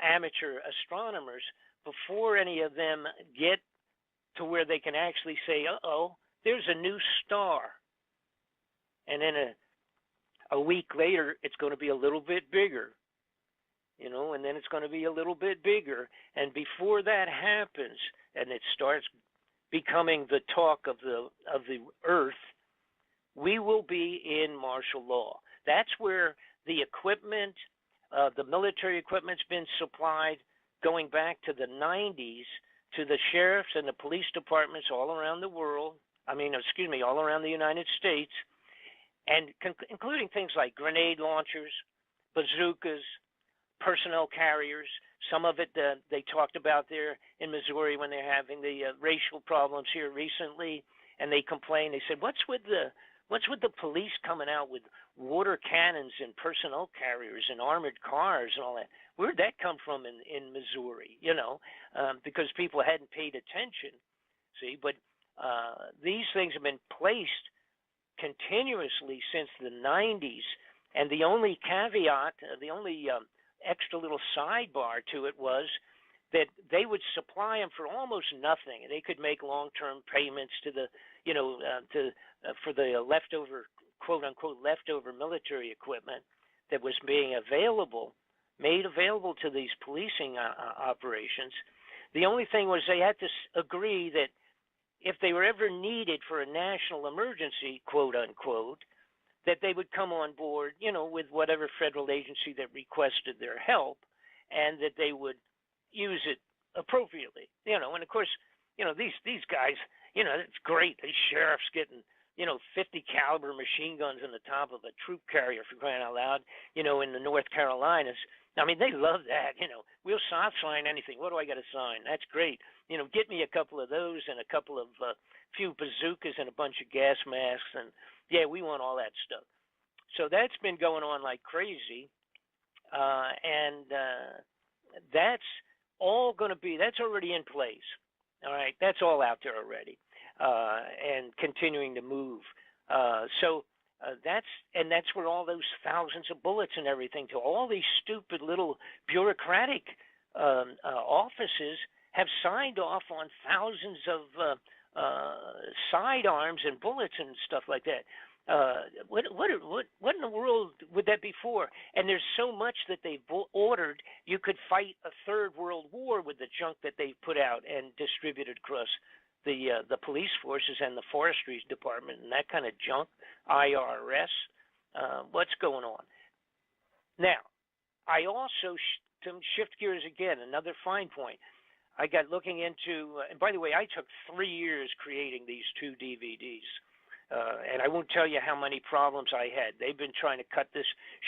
amateur astronomers, before any of them get to where they can actually say, uh-oh, there's a new star. And then a week later, it's going to be a little bit bigger, and then it's going to be a little bit bigger. And before that happens, and it starts becoming the talk of the earth, we will be in martial law. That's where the equipment, the military equipment's been supplied going back to the 90s to the sheriffs and the police departments all around the world. All around the United States, and including things like grenade launchers, bazookas, personnel carriers. Some of it they talked about there in Missouri when they're having the racial problems here recently, and they complained. They said, "What's with the police coming out with water cannons and personnel carriers and armored cars and all that? Where'd that come from in Missouri?" Because people hadn't paid attention. See, but these things have been placed continuously since the 90s, and the only caveat, the only extra little sidebar to it was that they would supply them for almost nothing. They could make long-term payments to the, for the leftover, quote-unquote, leftover military equipment. that was being made available to these policing operations. The only thing was they had to agree that if they were ever needed for a national emergency, quote unquote, that they would come on board, with whatever federal agency that requested their help, and that they would use it appropriately. And of course, these guys, it's great. These sheriffs getting 50 caliber machine guns on the top of a troop carrier, for crying out loud, in the North Carolinas. I mean, they love that. We'll sign anything. What do I got to sign? That's great. Get me a couple of those and a couple of few bazookas and a bunch of gas masks, and yeah, we want all that stuff. So that's been going on like crazy, and that's all going to be. That's already in place. All right, that's all out there already, and continuing to move. That's where all those thousands of bullets and everything to all these stupid little bureaucratic offices have signed off on thousands of sidearms and bullets and stuff like that. What in the world would that be for? And there's so much that they've ordered, you could fight a third world war with the junk that they've put out and distributed across the police forces and the forestry department and that kind of junk, IRS. What's going on? Now, I also, to shift gears again, another fine point. I got looking into, and by the way, I took 3 years creating these 2 DVDs. And I won't tell you how many problems I had. They've been trying to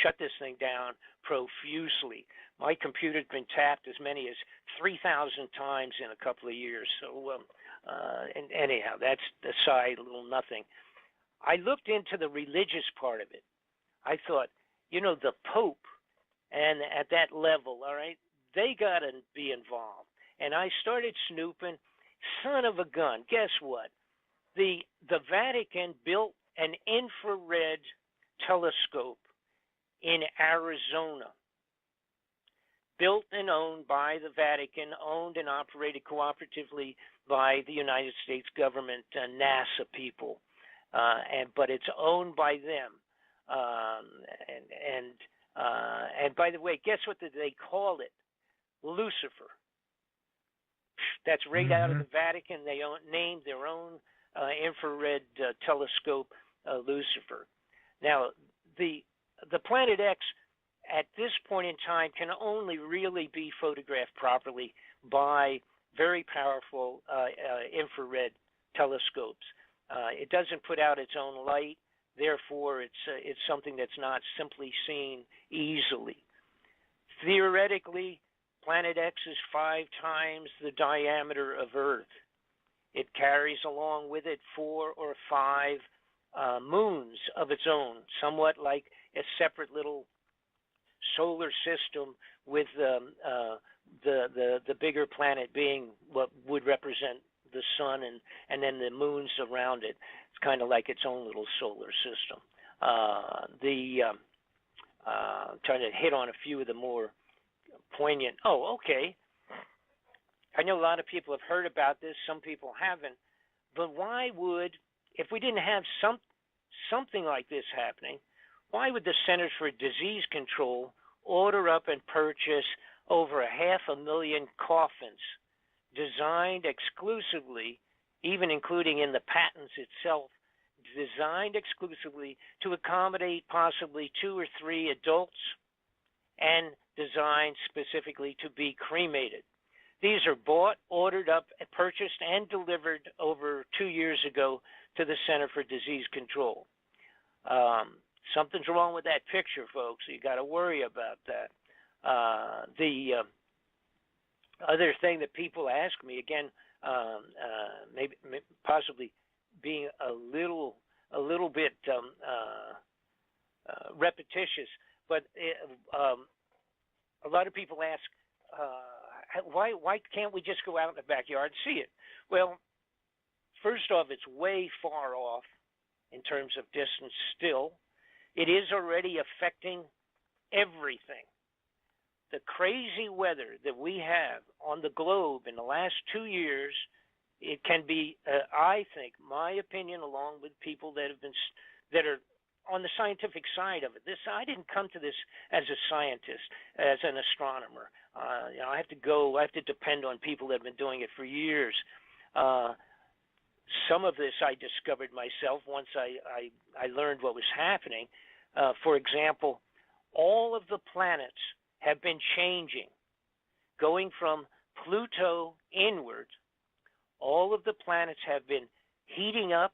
shut this thing down profusely. My computer's been tapped as many as 3,000 times in a couple of years. So, and anyhow, that's aside, a little nothing. I looked into the religious part of it. I thought, the Pope, and at that level, all right, they got to be involved. And I started snooping. Son of a gun, guess what? The Vatican built an infrared telescope in Arizona, built and owned by the Vatican, owned and operated cooperatively by the United States government, NASA people, but it's owned by them. And by the way, guess what they call it? Lucifer. That's right out of the Vatican. They named their own infrared telescope Lucifer. Now, the Planet X at this point in time can only really be photographed properly by very powerful infrared telescopes. It doesn't put out its own light, therefore it's something that's not simply seen easily. Theoretically, Planet X is 5 times the diameter of Earth. It carries along with it 4 or 5 moons of its own, somewhat like a separate little solar system, with the bigger planet being what would represent the sun, and then the moons around it. It's kind of like its own little solar system. Trying to hit on a few of the more poignant. Oh, okay. I know a lot of people have heard about this. Some people haven't. But why would, if we didn't have something like this happening, why would the Centers for Disease Control order up and purchase over 500,000 coffins designed exclusively, even including in the patents itself, designed exclusively to accommodate possibly 2 or 3 adults and designed specifically to be cremated? These are bought, ordered up, purchased, and delivered over 2 years ago to the Center for Disease Control. Something's wrong with that picture, folks. You got to worry about that. The other thing that people ask me, again, maybe possibly being a little bit repetitious, but a lot of people ask, why can't we just go out in the backyard and see it? Well, first off, it's way far off in terms of distance still. It is already affecting everything. The crazy weather that we have on the globe in the last 2 years, it can be, I think, my opinion, along with people that are on the scientific side of it. I didn't come to this as a scientist, as an astronomer. I have to depend on people that have been doing it for years. Some of this I discovered myself once I learned what was happening. For example, all of the planets have been changing, going from Pluto inward. All of the planets have been heating up.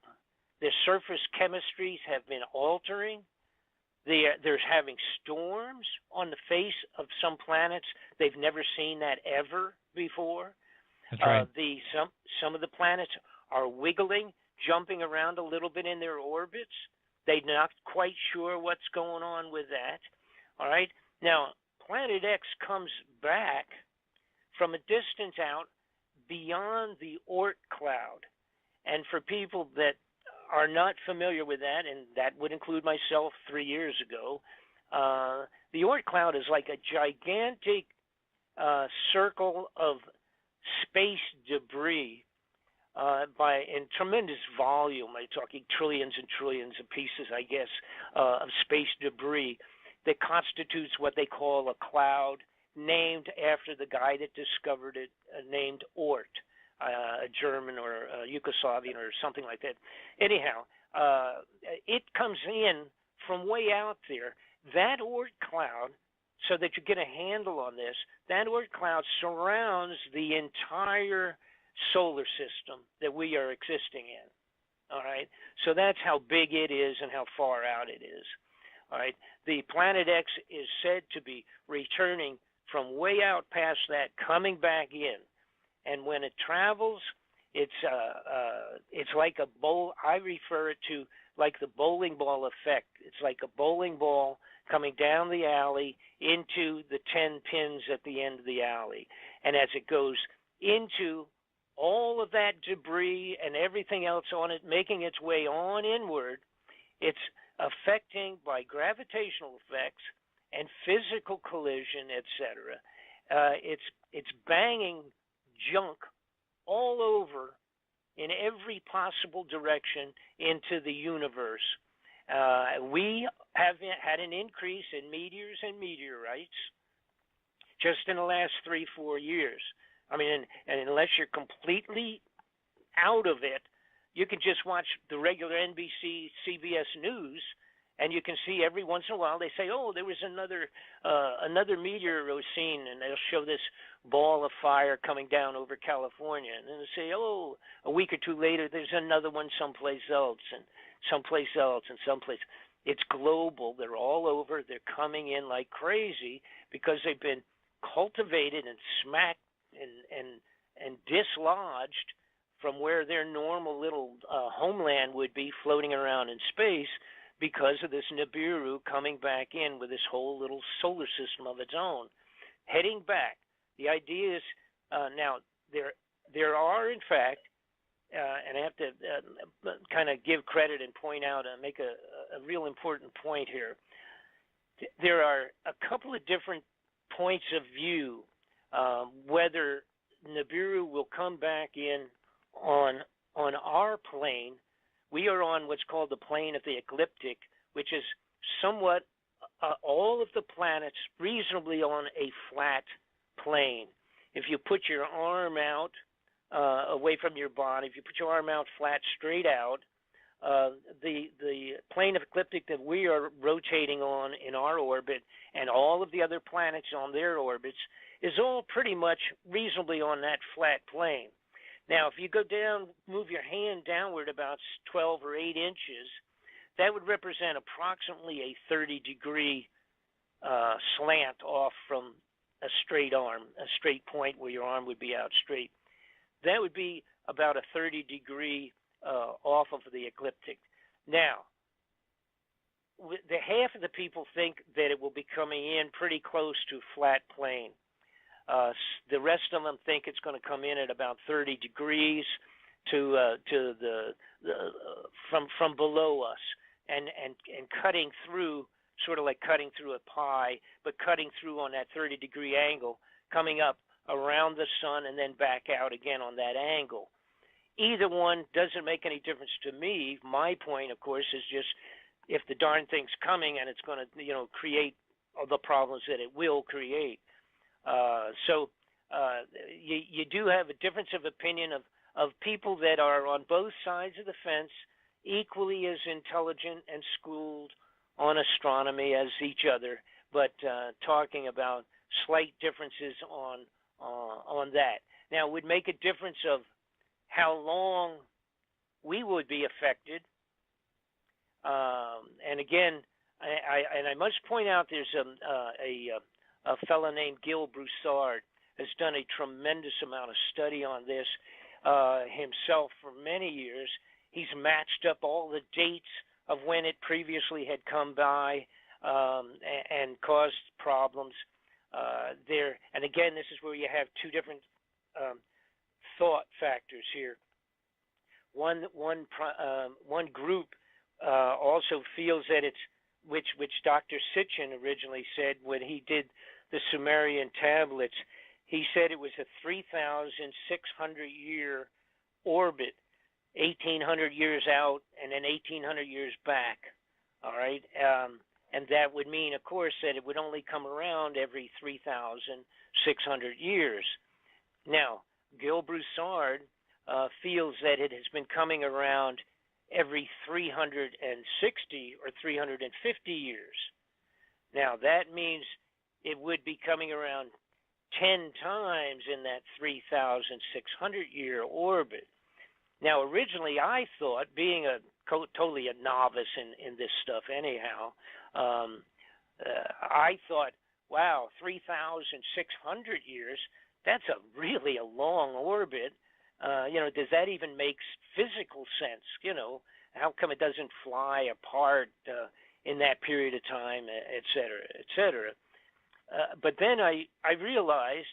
Their surface chemistries have been altering. There's having storms on the face of some planets. They've never seen that ever before. That's right. Some of the planets are wiggling, jumping around a little bit in their orbits. They're not quite sure what's going on with that. All right. Now, Planet X comes back from a distance out beyond the Oort cloud. And for people that are not familiar with that, and that would include myself 3 years ago, the Oort cloud is like a gigantic circle of space debris in tremendous volume. I'm talking trillions and trillions of pieces, I guess, of space debris that constitutes what they call a cloud, named after the guy that discovered it, named Oort, a German or a Yugoslavian or something like that. Anyhow, it comes in from way out there. That Oort cloud, so that you get a handle on this, that Oort cloud surrounds the entire solar system that we are existing in. All right? So that's how big it is and how far out it is. All right? The Planet X is said to be returning from way out past that, coming back in. And when it travels, it's like a bowl. I refer it to like the bowling ball effect. It's like a bowling ball coming down the alley into the 10 pins at the end of the alley. And as it goes into all of that debris and everything else on it, making its way on inward, it's affecting by gravitational effects and physical collision, etc. It's banging junk all over in every possible direction into the universe. We have had an increase in meteors and meteorites just in the last 3-4 years. I mean, and unless you're completely out of it, you can just watch the regular NBC, CBS News, and you can see every once in a while they say, "Oh, there was another meteor was seen," and they'll show this ball of fire coming down over California, and then they say, "Oh, a week or two later, there's another one someplace else, and someplace else, and someplace." It's global. They're all over. They're coming in like crazy because they've been cultivated and smacked and dislodged from where their normal little homeland would be, floating around in space, because of this Nibiru coming back in with this whole little solar system of its own, heading back. The idea is now there are, in fact, and I have to kind of give credit and point out and make a real important point here. There are a couple of different points of view whether Nibiru will come back in on our plane. We are on what's called the plane of the ecliptic, which is somewhat all of the planets reasonably on a flat plane. If you put your arm out away from your body, if you put your arm out flat, straight out, the plane of ecliptic that we are rotating on in our orbit and all of the other planets on their orbits is all pretty much reasonably on that flat plane. Now, if you go down, move your hand downward about 12 or 8 inches, that would represent approximately a 30-degree slant off from a straight arm, a straight point where your arm would be out straight. That would be about a 30-degree off of the ecliptic. Now, the half of the people think that it will be coming in pretty close to flat plane. The rest of them think it's going to come in at about 30 degrees to the from below us, and cutting through, sort of like cutting through a pie, but cutting through on that 30-degree angle, coming up around the sun and then back out again on that angle. Either one doesn't make any difference to me. My point, of course, is just if the darn thing's coming and it's going to, create the problems that it will create. So you do have a difference of opinion of people that are on both sides of the fence, equally as intelligent and schooled on astronomy as each other, but talking about slight differences on that. Now, it would make a difference of how long we would be affected. And again, I must point out there's a fellow named Gil Broussard has done a tremendous amount of study on this himself for many years. He's matched up all the dates of when it previously had come by and caused problems there. And again, this is where you have two different thought factors here. One group also feels that it's which Dr. Sitchin originally said when he did the Sumerian tablets. He said it was a 3,600 year orbit, 1,800 years out and then 1,800 years back. All right, and that would mean, of course, that it would only come around every 3,600 years. Now, Gil Broussard feels that it has been coming around every 360 or 350 years. Now, that means it would be coming around 10 times in that 3,600 year orbit. Now, originally I thought, being totally a novice in this stuff anyhow, I thought, wow, 3,600 years, that's really a long orbit. Does that even make physical sense? How come it doesn't fly apart in that period of time, et cetera, et cetera? But then I realized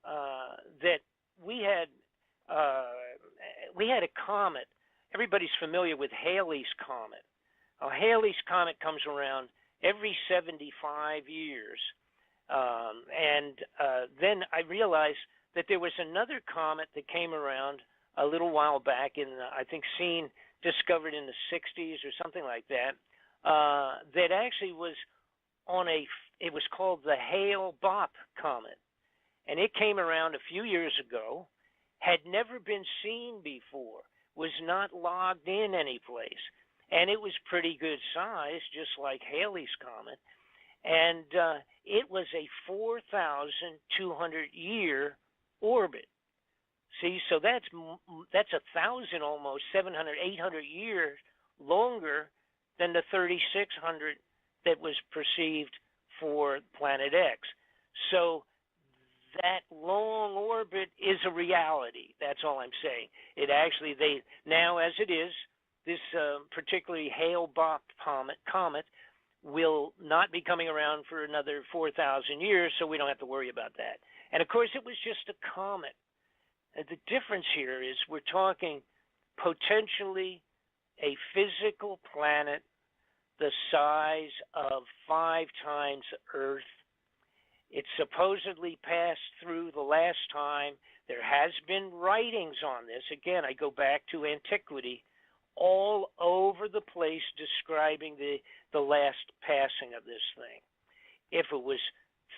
that we had a comet. Everybody's familiar with Halley's Comet. Halley's Comet comes around every 75 years. And then I realized that there was another comet that came around a little while back I think discovered in the 60s or something like that, that actually was it was called the Hale-Bopp Comet. And it came around a few years ago, had never been seen before, was not logged in any place. And it was pretty good size, just like Halley's Comet. And it was a 4,200 year orbit. See, so that's 1,000 almost, 700, 800 years longer than the 3,600 that was perceived for Planet X. So that long orbit is a reality. That's all I'm saying. It actually, now as it is, this particularly Hale-Bopp comet will not be coming around for another 4,000 years, so we don't have to worry about that. And of course, it was just a comet. The difference here is we're talking potentially a physical planet the size of 5 times Earth. It supposedly passed through the last time. There has been writings on this. Again, I go back to antiquity, all over the place describing the last passing of this thing. If it was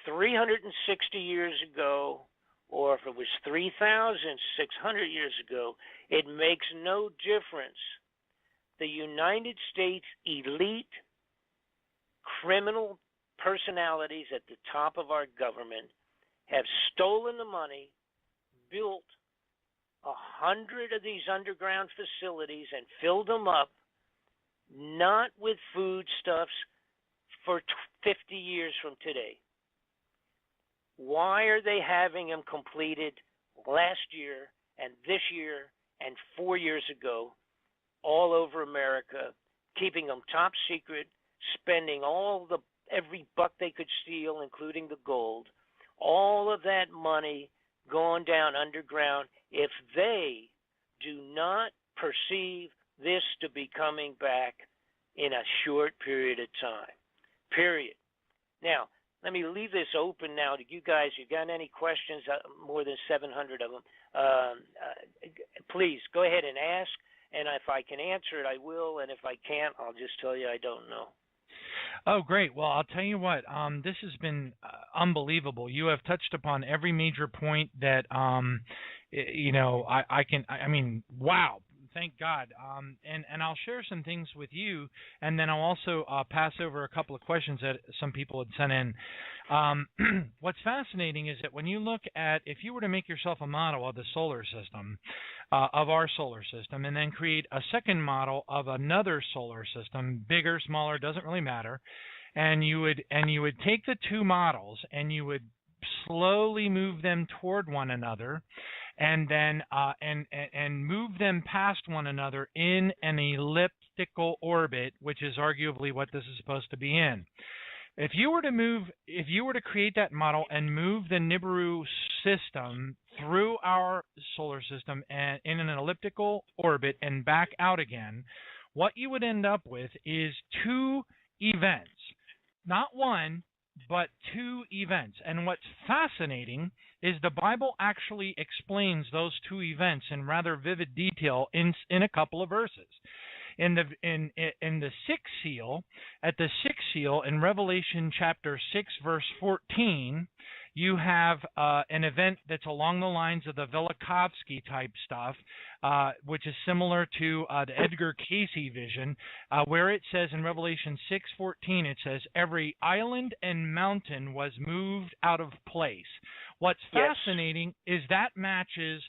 360 years ago, or if it was 3,600 years ago, it makes no difference. The United States elite criminal personalities at the top of our government have stolen the money, built 100 of these underground facilities and filled them up, not with foodstuffs, for 50 years from today. Why are they having them completed last year and this year and 4 years ago all over America, keeping them top secret, spending every buck they could steal, including the gold, all of that money going down underground, if they do not perceive this to be coming back in a short period of time, period. Now, let me leave this open now to you guys. You got any questions? More than 700 of them. Please go ahead and ask. And if I can answer it, I will. And if I can't, I'll just tell you I don't know. Oh, great. Well, I'll tell you what, this has been unbelievable. You have touched upon every major point that, I mean, wow. Thank God. And I'll share some things with you, and then I'll also pass over a couple of questions that some people had sent in. What's fascinating is that when you look at, if you were to make yourself a model of the solar system, of our solar system, and then create a second model of another solar system, bigger, smaller, doesn't really matter, and you would take the two models and you would slowly move them toward one another, and then and move them past one another in an elliptical orbit, which is arguably what this is supposed to be in. If you were to create that model and move the NIBIRU system through our solar system and in an elliptical orbit and back out again, what you would end up with is two events, not one, but two events. And what's fascinating is the Bible actually explains those two events in rather vivid detail in a couple of verses. In the sixth seal, at the sixth seal in Revelation chapter 6, verse 14, you have an event that's along the lines of the Velikovsky type stuff, which is similar to the Edgar Cayce vision, where it says in Revelation 6:14, it says, every island and mountain was moved out of place. What's fascinating is that matches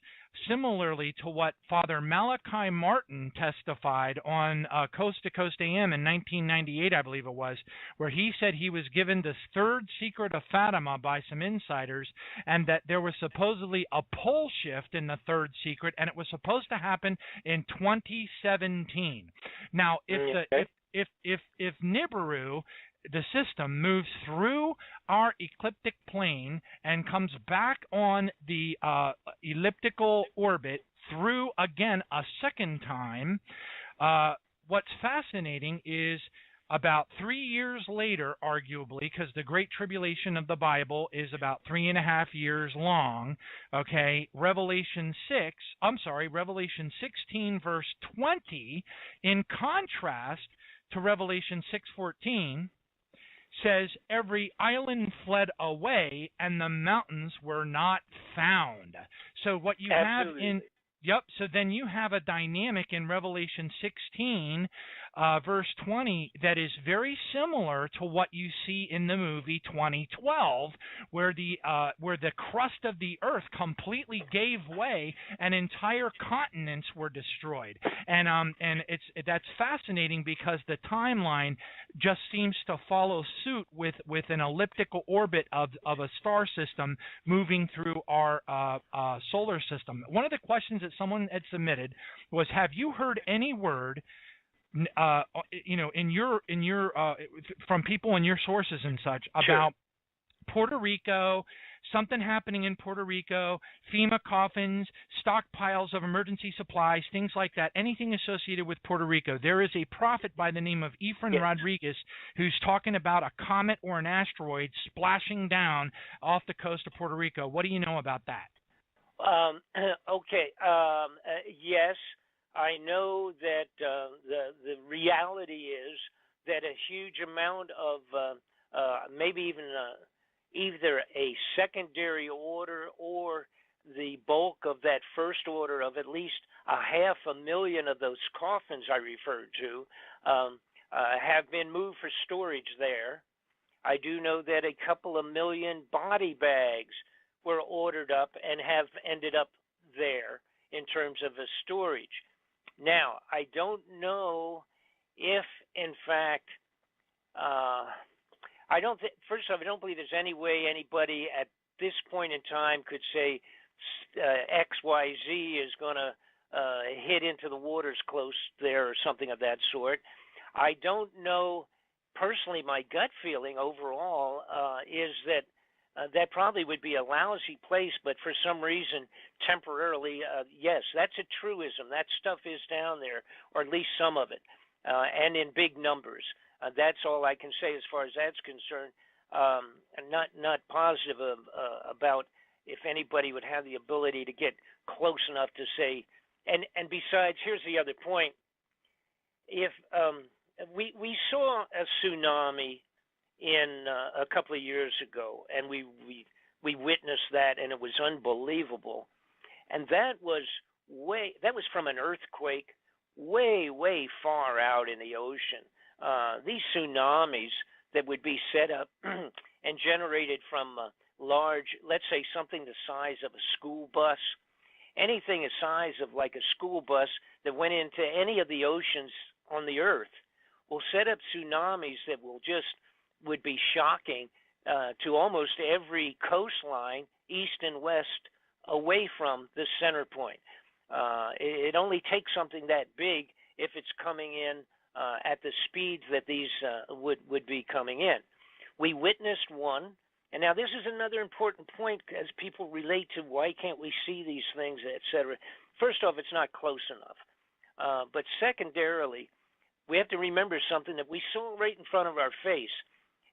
similarly to what Father Malachi Martin testified on Coast to Coast AM in 1998, I believe it was, where he said he was given the third secret of Fatima by some insiders, and that there was supposedly a pole shift in the third secret, and it was supposed to happen in 2017. Now, if NIBIRU, the system, moves through our ecliptic plane and comes back on the elliptical orbit through again a second time, what's fascinating is about 3 years later, arguably, because the Great Tribulation of the Bible is about 3.5 years long, okay, Revelation 16, verse 20, in contrast to Revelation 6:14, says every island fled away and the mountains were not found. So what you have in so then you have a dynamic in Revelation 16, verse 20, that is very similar to what you see in the movie 2012, where the crust of the earth completely gave way and entire continents were destroyed. And that's fascinating because the timeline just seems to follow suit with an elliptical orbit of a star system moving through our solar system. One of the questions that someone had submitted was, have you heard any word in your from people in your sources and such about Puerto Rico, something happening in Puerto Rico, FEMA coffins, stockpiles of emergency supplies, things like that, anything associated with Puerto Rico? There is a prophet by the name of Efrain Rodriguez who's talking about a comet or an asteroid splashing down off the coast of Puerto Rico. What do you know about that? Yes, I know that the reality is that a huge amount of maybe even either a secondary order or the bulk of that first order of at least 500,000 of those coffins I referred to have been moved for storage there. I do know that a couple of million body bags were ordered up and have ended up there in terms of a storage. Now, I don't know if, in fact, first off, I don't believe there's any way anybody at this point in time could say XYZ is going to hit into the waters close there or something of that sort. I don't know. Personally, my gut feeling overall is that that probably would be a lousy place, but for some reason, temporarily, yes, that's a truism. That stuff is down there, or at least some of it, and in big numbers. That's all I can say as far as that's concerned. I'm not positive about if anybody would have the ability to get close enough to say And besides, here's the other point. If we saw a tsunami in a couple of years ago, and we witnessed that, and it was unbelievable. And that was from an earthquake way far out in the ocean. These tsunamis that would be set up and generated from large, let's say something the size of a school bus, anything the size of like a school bus that went into any of the oceans on the earth will set up tsunamis that would be shocking to almost every coastline, east and west, away from the center point. It only takes something that big if it's coming in at the speeds that these would be coming in. We witnessed one, and now this is another important point as people relate to why can't we see these things, et cetera. First off, it's not close enough. But secondarily, we have to remember something that we saw right in front of our face,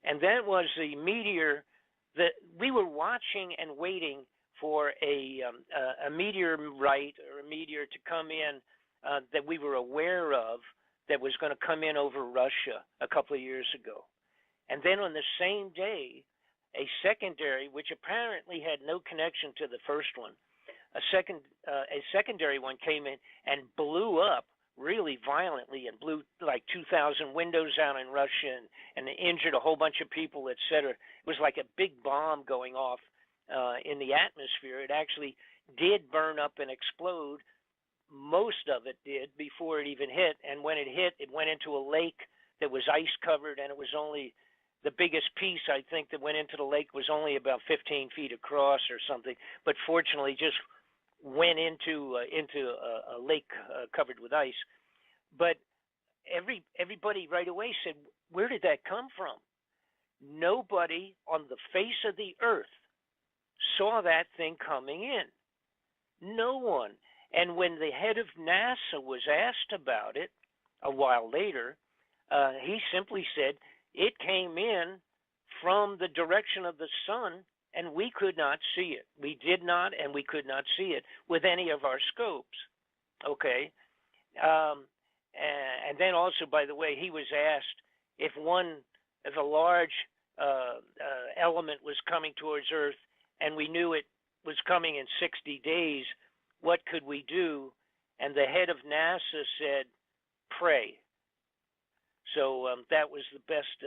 and that was the meteor that we were watching and waiting for a meteorite or a meteor to come in that we were aware of that was going to come in over Russia a couple of years ago. And then on the same day, a secondary, which apparently had no connection to the first one, a secondary one came in and blew up really violently and blew like 2,000 windows out in Russia and injured a whole bunch of people, et cetera. It was like a big bomb going off in the atmosphere. It actually did burn up and explode. Most of it did before it even hit. And when it hit, it went into a lake that was ice covered, and it was only the biggest piece, I think, that went into the lake was only about 15 feet across or something. But fortunately, just went into a lake covered with ice. But everybody right away said, where did that come from? Nobody on the face of the earth saw that thing coming in. No one. And when the head of NASA was asked about it a while later, he simply said, it came in from the direction of the sun, and we could not see it. We did not, and we could not see it with any of our scopes. Okay? And then also, by the way, he was asked if a large element was coming towards Earth, and we knew it was coming in 60 days, what could we do? And the head of NASA said, pray. So that was the best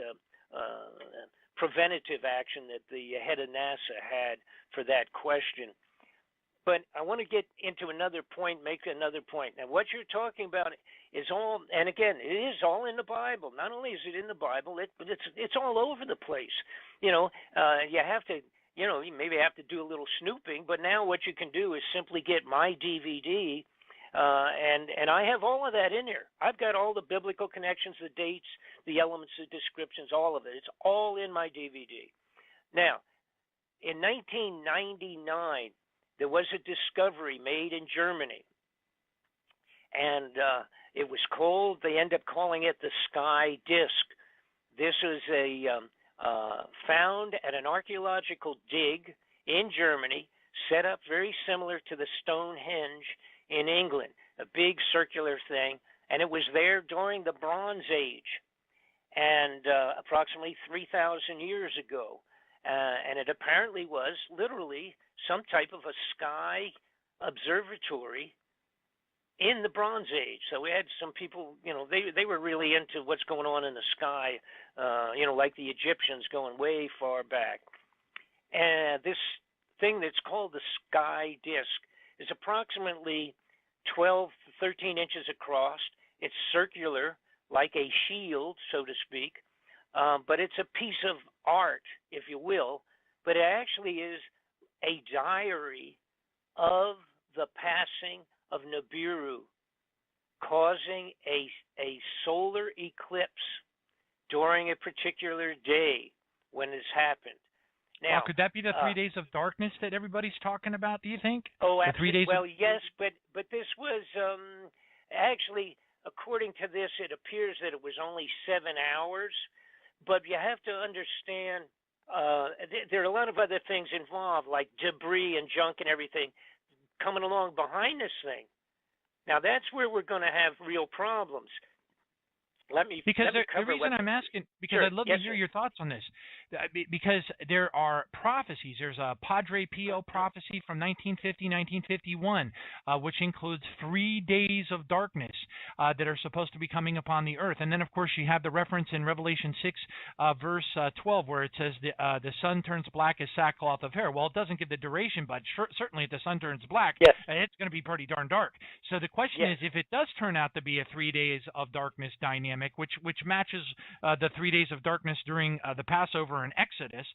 preventative action that the head of NASA had for that question. But I want to get into another point, make another point. Now, what you're talking about is all, and again, it is all in the Bible. Not only is it in the Bible, but it's all over the place. You have to, you maybe have to do a little snooping, but now what you can do is simply get my DVD, and I have all of that in there. I've got all the biblical connections, the dates, the elements, the descriptions, all of it. It's all in my DVD. Now, in 1999, there was a discovery made in Germany, and it was called, they end up calling it the Sky Disk. This was found at an archaeological dig in Germany, set up very similar to the Stonehenge in England, a big circular thing, and it was there during the Bronze Age, and approximately 3,000 years ago. And it apparently was literally some type of a sky observatory in the Bronze Age. So we had some people, they were really into what's going on in the sky, like the Egyptians going way far back. And this thing that's called the Sky Disk is approximately 12 to 13 inches across. It's circular, like a shield, so to speak, but it's a piece of art, if you will, but it actually is a diary of the passing of NIBIRU, causing a solar eclipse during a particular day when this happened. Now, could that be the 3 days of darkness that everybody's talking about, do you think? Oh, the 3 days well, yes, but this was actually, according to this, it appears that it was only 7 hours. But you have to understand, there are a lot of other things involved, like debris and junk and everything coming along behind this thing. Yeah. Now that's where we're going to have real problems. Let me the cover reason I'm asking, because Sure. I'd love Yes, to hear sir. your thoughts on this, because there are prophecies. There's a Padre Pio prophecy from 1950, 1951, which includes 3 days of darkness that are supposed to be coming upon the earth. And then, of course, you have the reference in Revelation 6, verse 12, where it says the sun turns black as sackcloth of hair. Well, it doesn't give the duration, but certainly if the sun turns black, Yes. it's going to be pretty darn dark. So the question Yes. is, if it does turn out to be a 3 days of darkness dynamic, which matches the 3 days of darkness during the Passover and Exodus,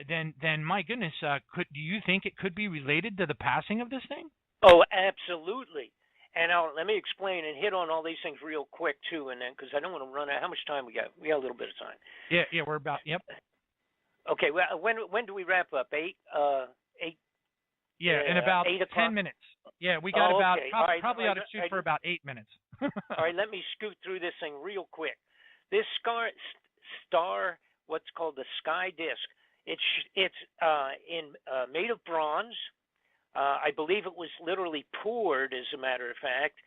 then my goodness, do you think it could be related to the passing of this thing? Oh, absolutely. And let me explain and hit on all these things real quick too, and then because I don't want to run out. How much time we got? We got a little bit of time. Yeah, we're about. Yep. Okay. Well, when do we wrap up? 8. Yeah, in about 8 o'clock? 10 minutes. Yeah, we got about okay. probably ought to shoot for about 8 minutes. All right, let me scoot through this thing real quick. This star, what's called the sky disk, it's made of bronze. I believe it was literally poured, as a matter of fact.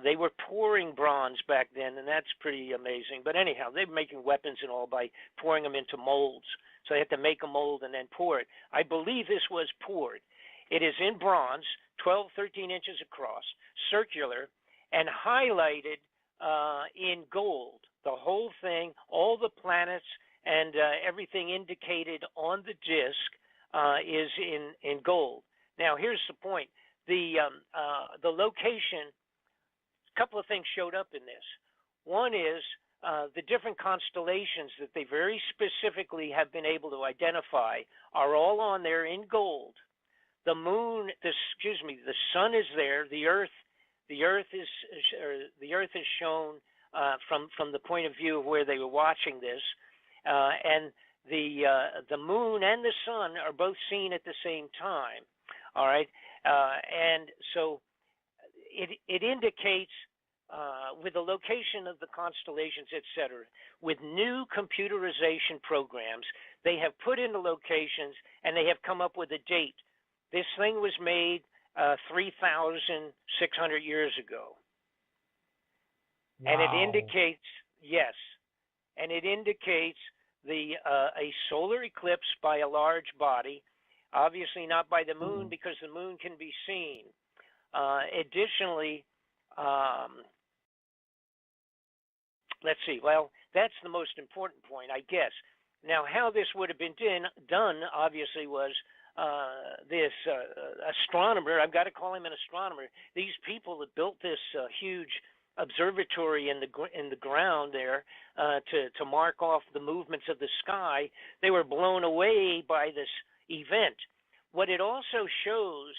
They were pouring bronze back then, and that's pretty amazing. But anyhow, they were making weapons and all by pouring them into molds. So they had to make a mold and then pour it. I believe this was poured. It is in bronze, 12, 13 inches across, circular, and highlighted in gold. The whole thing, all the planets and everything indicated on the disk is in gold. Now, here's the point. The location, a couple of things showed up in this. One is the different constellations that they very specifically have been able to identify are all on there in gold. The moon, the sun is there. The Earth is shown from the point of view of where they were watching this, and the moon and the sun are both seen at the same time. All right, and so it indicates with the location of the constellations, etc. With new computerization programs, they have put in the locations and they have come up with a date. This thing was made 3,600 years ago. Wow. And it indicates, yes, and it indicates a solar eclipse by a large body, obviously not by the moon because the moon can be seen. Additionally, let's see, well, that's the most important point, I guess. Now, how this would have been done obviously was this astronomer, I've got to call him an astronomer, these people that built this huge observatory in the ground there to mark off the movements of the sky, they were blown away by this event. What it also shows,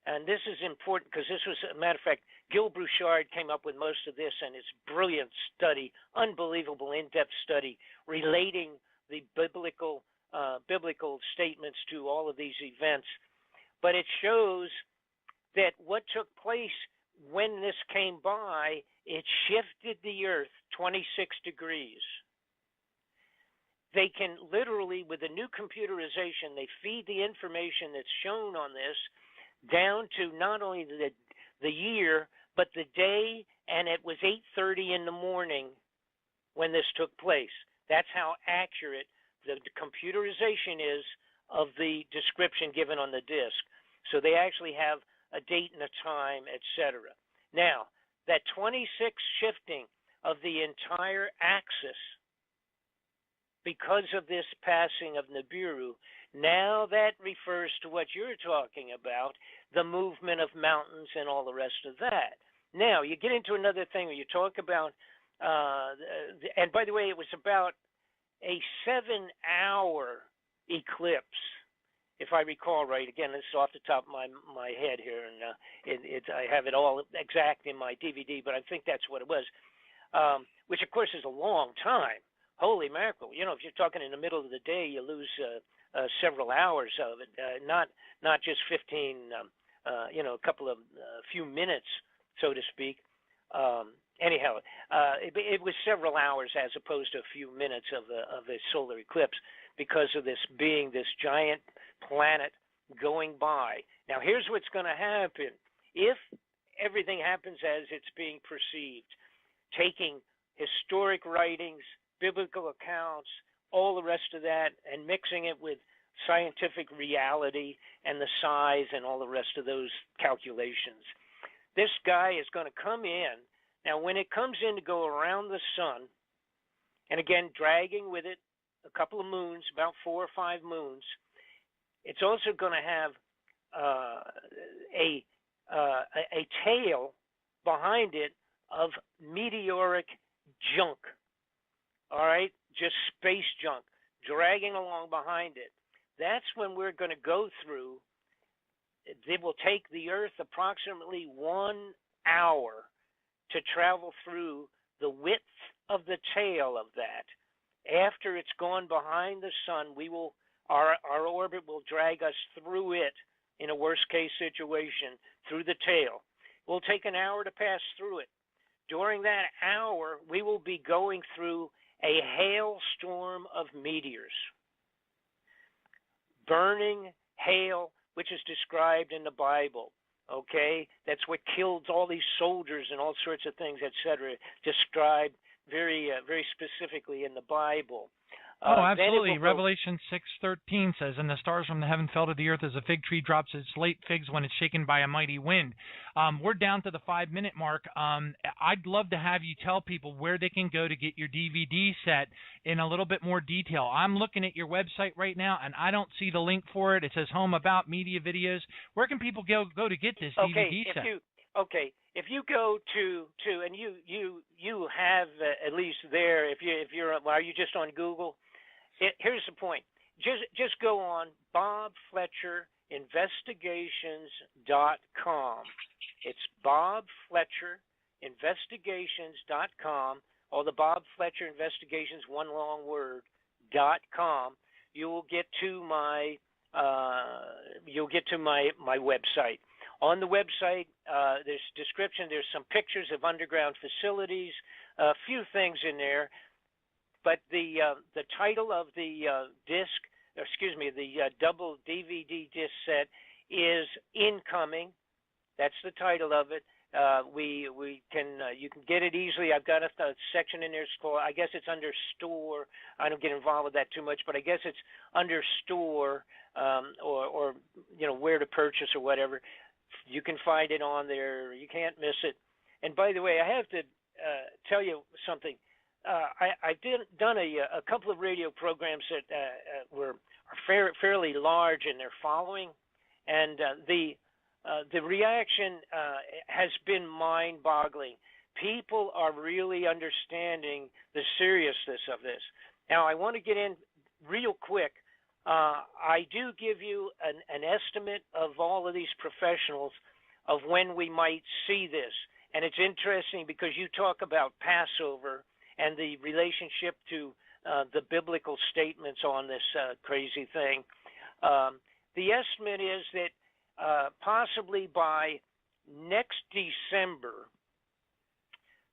and this is important because this was, a matter of fact, Gil Bouchard came up with most of this and his brilliant study, unbelievable in-depth study relating the biblical statements to all of these events. But it shows that what took place when this came by, it shifted the Earth 26 degrees. They can literally, with the new computerization, they feed the information that's shown on this down to not only the year, but the day, and it was 8:30 in the morning when this took place. That's how accurate the computerization is of the description given on the disk. So they actually have a date and a time, etc. Now, that 26 shifting of the entire axis because of this passing of Nibiru, now that refers to what you're talking about, the movement of mountains and all the rest of that. Now, you get into another thing where you talk about, and by the way, it was about a 7-hour eclipse, if I recall right. Again, this is off the top of my head here, and I have it all exact in my DVD, but I think that's what it was, which, of course, is a long time. Holy mackerel. You know, if you're talking in the middle of the day, you lose several hours of it, not just 15, a few minutes, so to speak. Anyhow, it was several hours as opposed to a few minutes of a solar eclipse because of this being this giant planet going by. Now, here's what's going to happen. If everything happens as it's being perceived, taking historic writings, biblical accounts, all the rest of that, and mixing it with scientific reality and the size and all the rest of those calculations. This guy is going to come in. Now, when it comes in to go around the sun, and again, dragging with it a couple of moons, about 4 or 5 moons, it's also going to have a tail behind it of meteoric junk. All right, just space junk dragging along behind it. That's when we're going to go through. It will take the Earth approximately 1 hour to travel through the width of the tail of that. After it's gone behind the sun, our orbit will drag us through it in a worst case situation, through the tail. It will take an hour to pass through it. During that hour, we will be going through a hailstorm of meteors. Burning hail, which is described in the Bible. Okay, that's what killed all these soldiers and all sorts of things, etc. Described very specifically in the Bible. Oh, absolutely. Revelation 6:13 says, "And the stars from the heaven fell to the earth as a fig tree drops its late figs when it's shaken by a mighty wind." We're down to the 5-minute mark. I'd love to have you tell people where they can go to get your DVD set in a little bit more detail. I'm looking at your website right now, and I don't see the link for it. It says Home About Media Videos. Where can people go to get this DVD set? If you go to and you have at least there, if you're are you just on Google? Here's the point. Just go on BobFletcherInvestigations.com. It's BobFletcherInvestigations.com, or the Bob Fletcher Investigations, one long word, .com. You will get to my my website. On the website, there's description. There's some pictures of underground facilities, a few things in there. But the title of the the double DVD disc set is Incoming. That's the title of it. You can get it easily. I've got a section in there called, I guess it's under store. I don't get involved with that too much, but I guess it's under store or where to purchase or whatever. You can find it on there. You can't miss it. And by the way, I have to tell you something. I've done a couple of radio programs that are fairly large in their following, and the reaction has been mind-boggling. People are really understanding the seriousness of this. Now, I want to get in real quick. I do give you an estimate of all of these professionals of when we might see this, and it's interesting because you talk about Passover and the relationship to the biblical statements on this crazy thing. The estimate is that possibly by next December,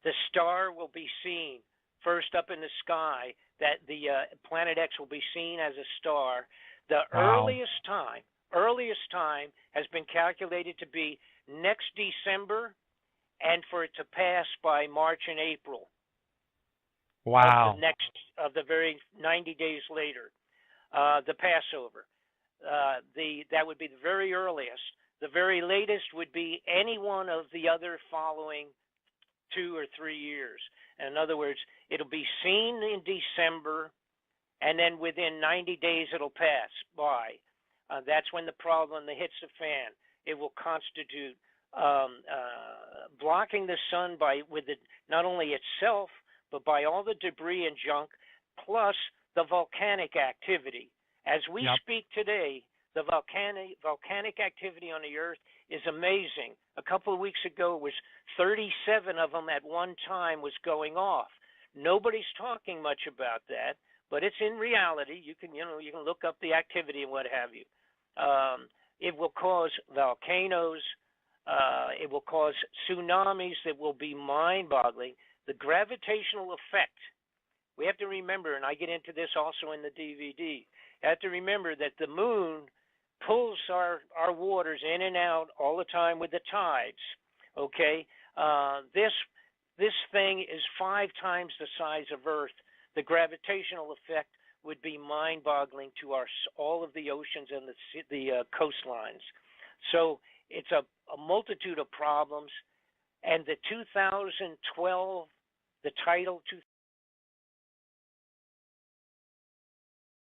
the star will be seen first up in the sky, that the Planet X will be seen as a star. The earliest time has been calculated to be next December, and for it to pass by March and April. Wow. Of the very 90 days later, the Passover. That would be the very earliest. The very latest would be any one of the other following 2 or 3 years. In other words, it'll be seen in December, and then within 90 days it'll pass by. That's when the problem hits the fan. It will constitute blocking the sun with it, not only itself, but by all the debris and junk, plus the volcanic activity. As we speak today, the volcanic activity on the Earth is amazing. A couple of weeks ago, it was 37 of them at one time was going off. Nobody's talking much about that, but it's in reality. You can look up the activity and what have you. It will cause volcanoes. It will cause tsunamis that will be mind-boggling. The gravitational effect, we have to remember, and I get into this also in the DVD, you have to remember that the moon pulls our waters in and out all the time with the tides. Okay, this thing is 5 times the size of Earth. The gravitational effect would be mind-boggling to all of the oceans and the coastlines. So it's a multitude of problems. And the 2012, the title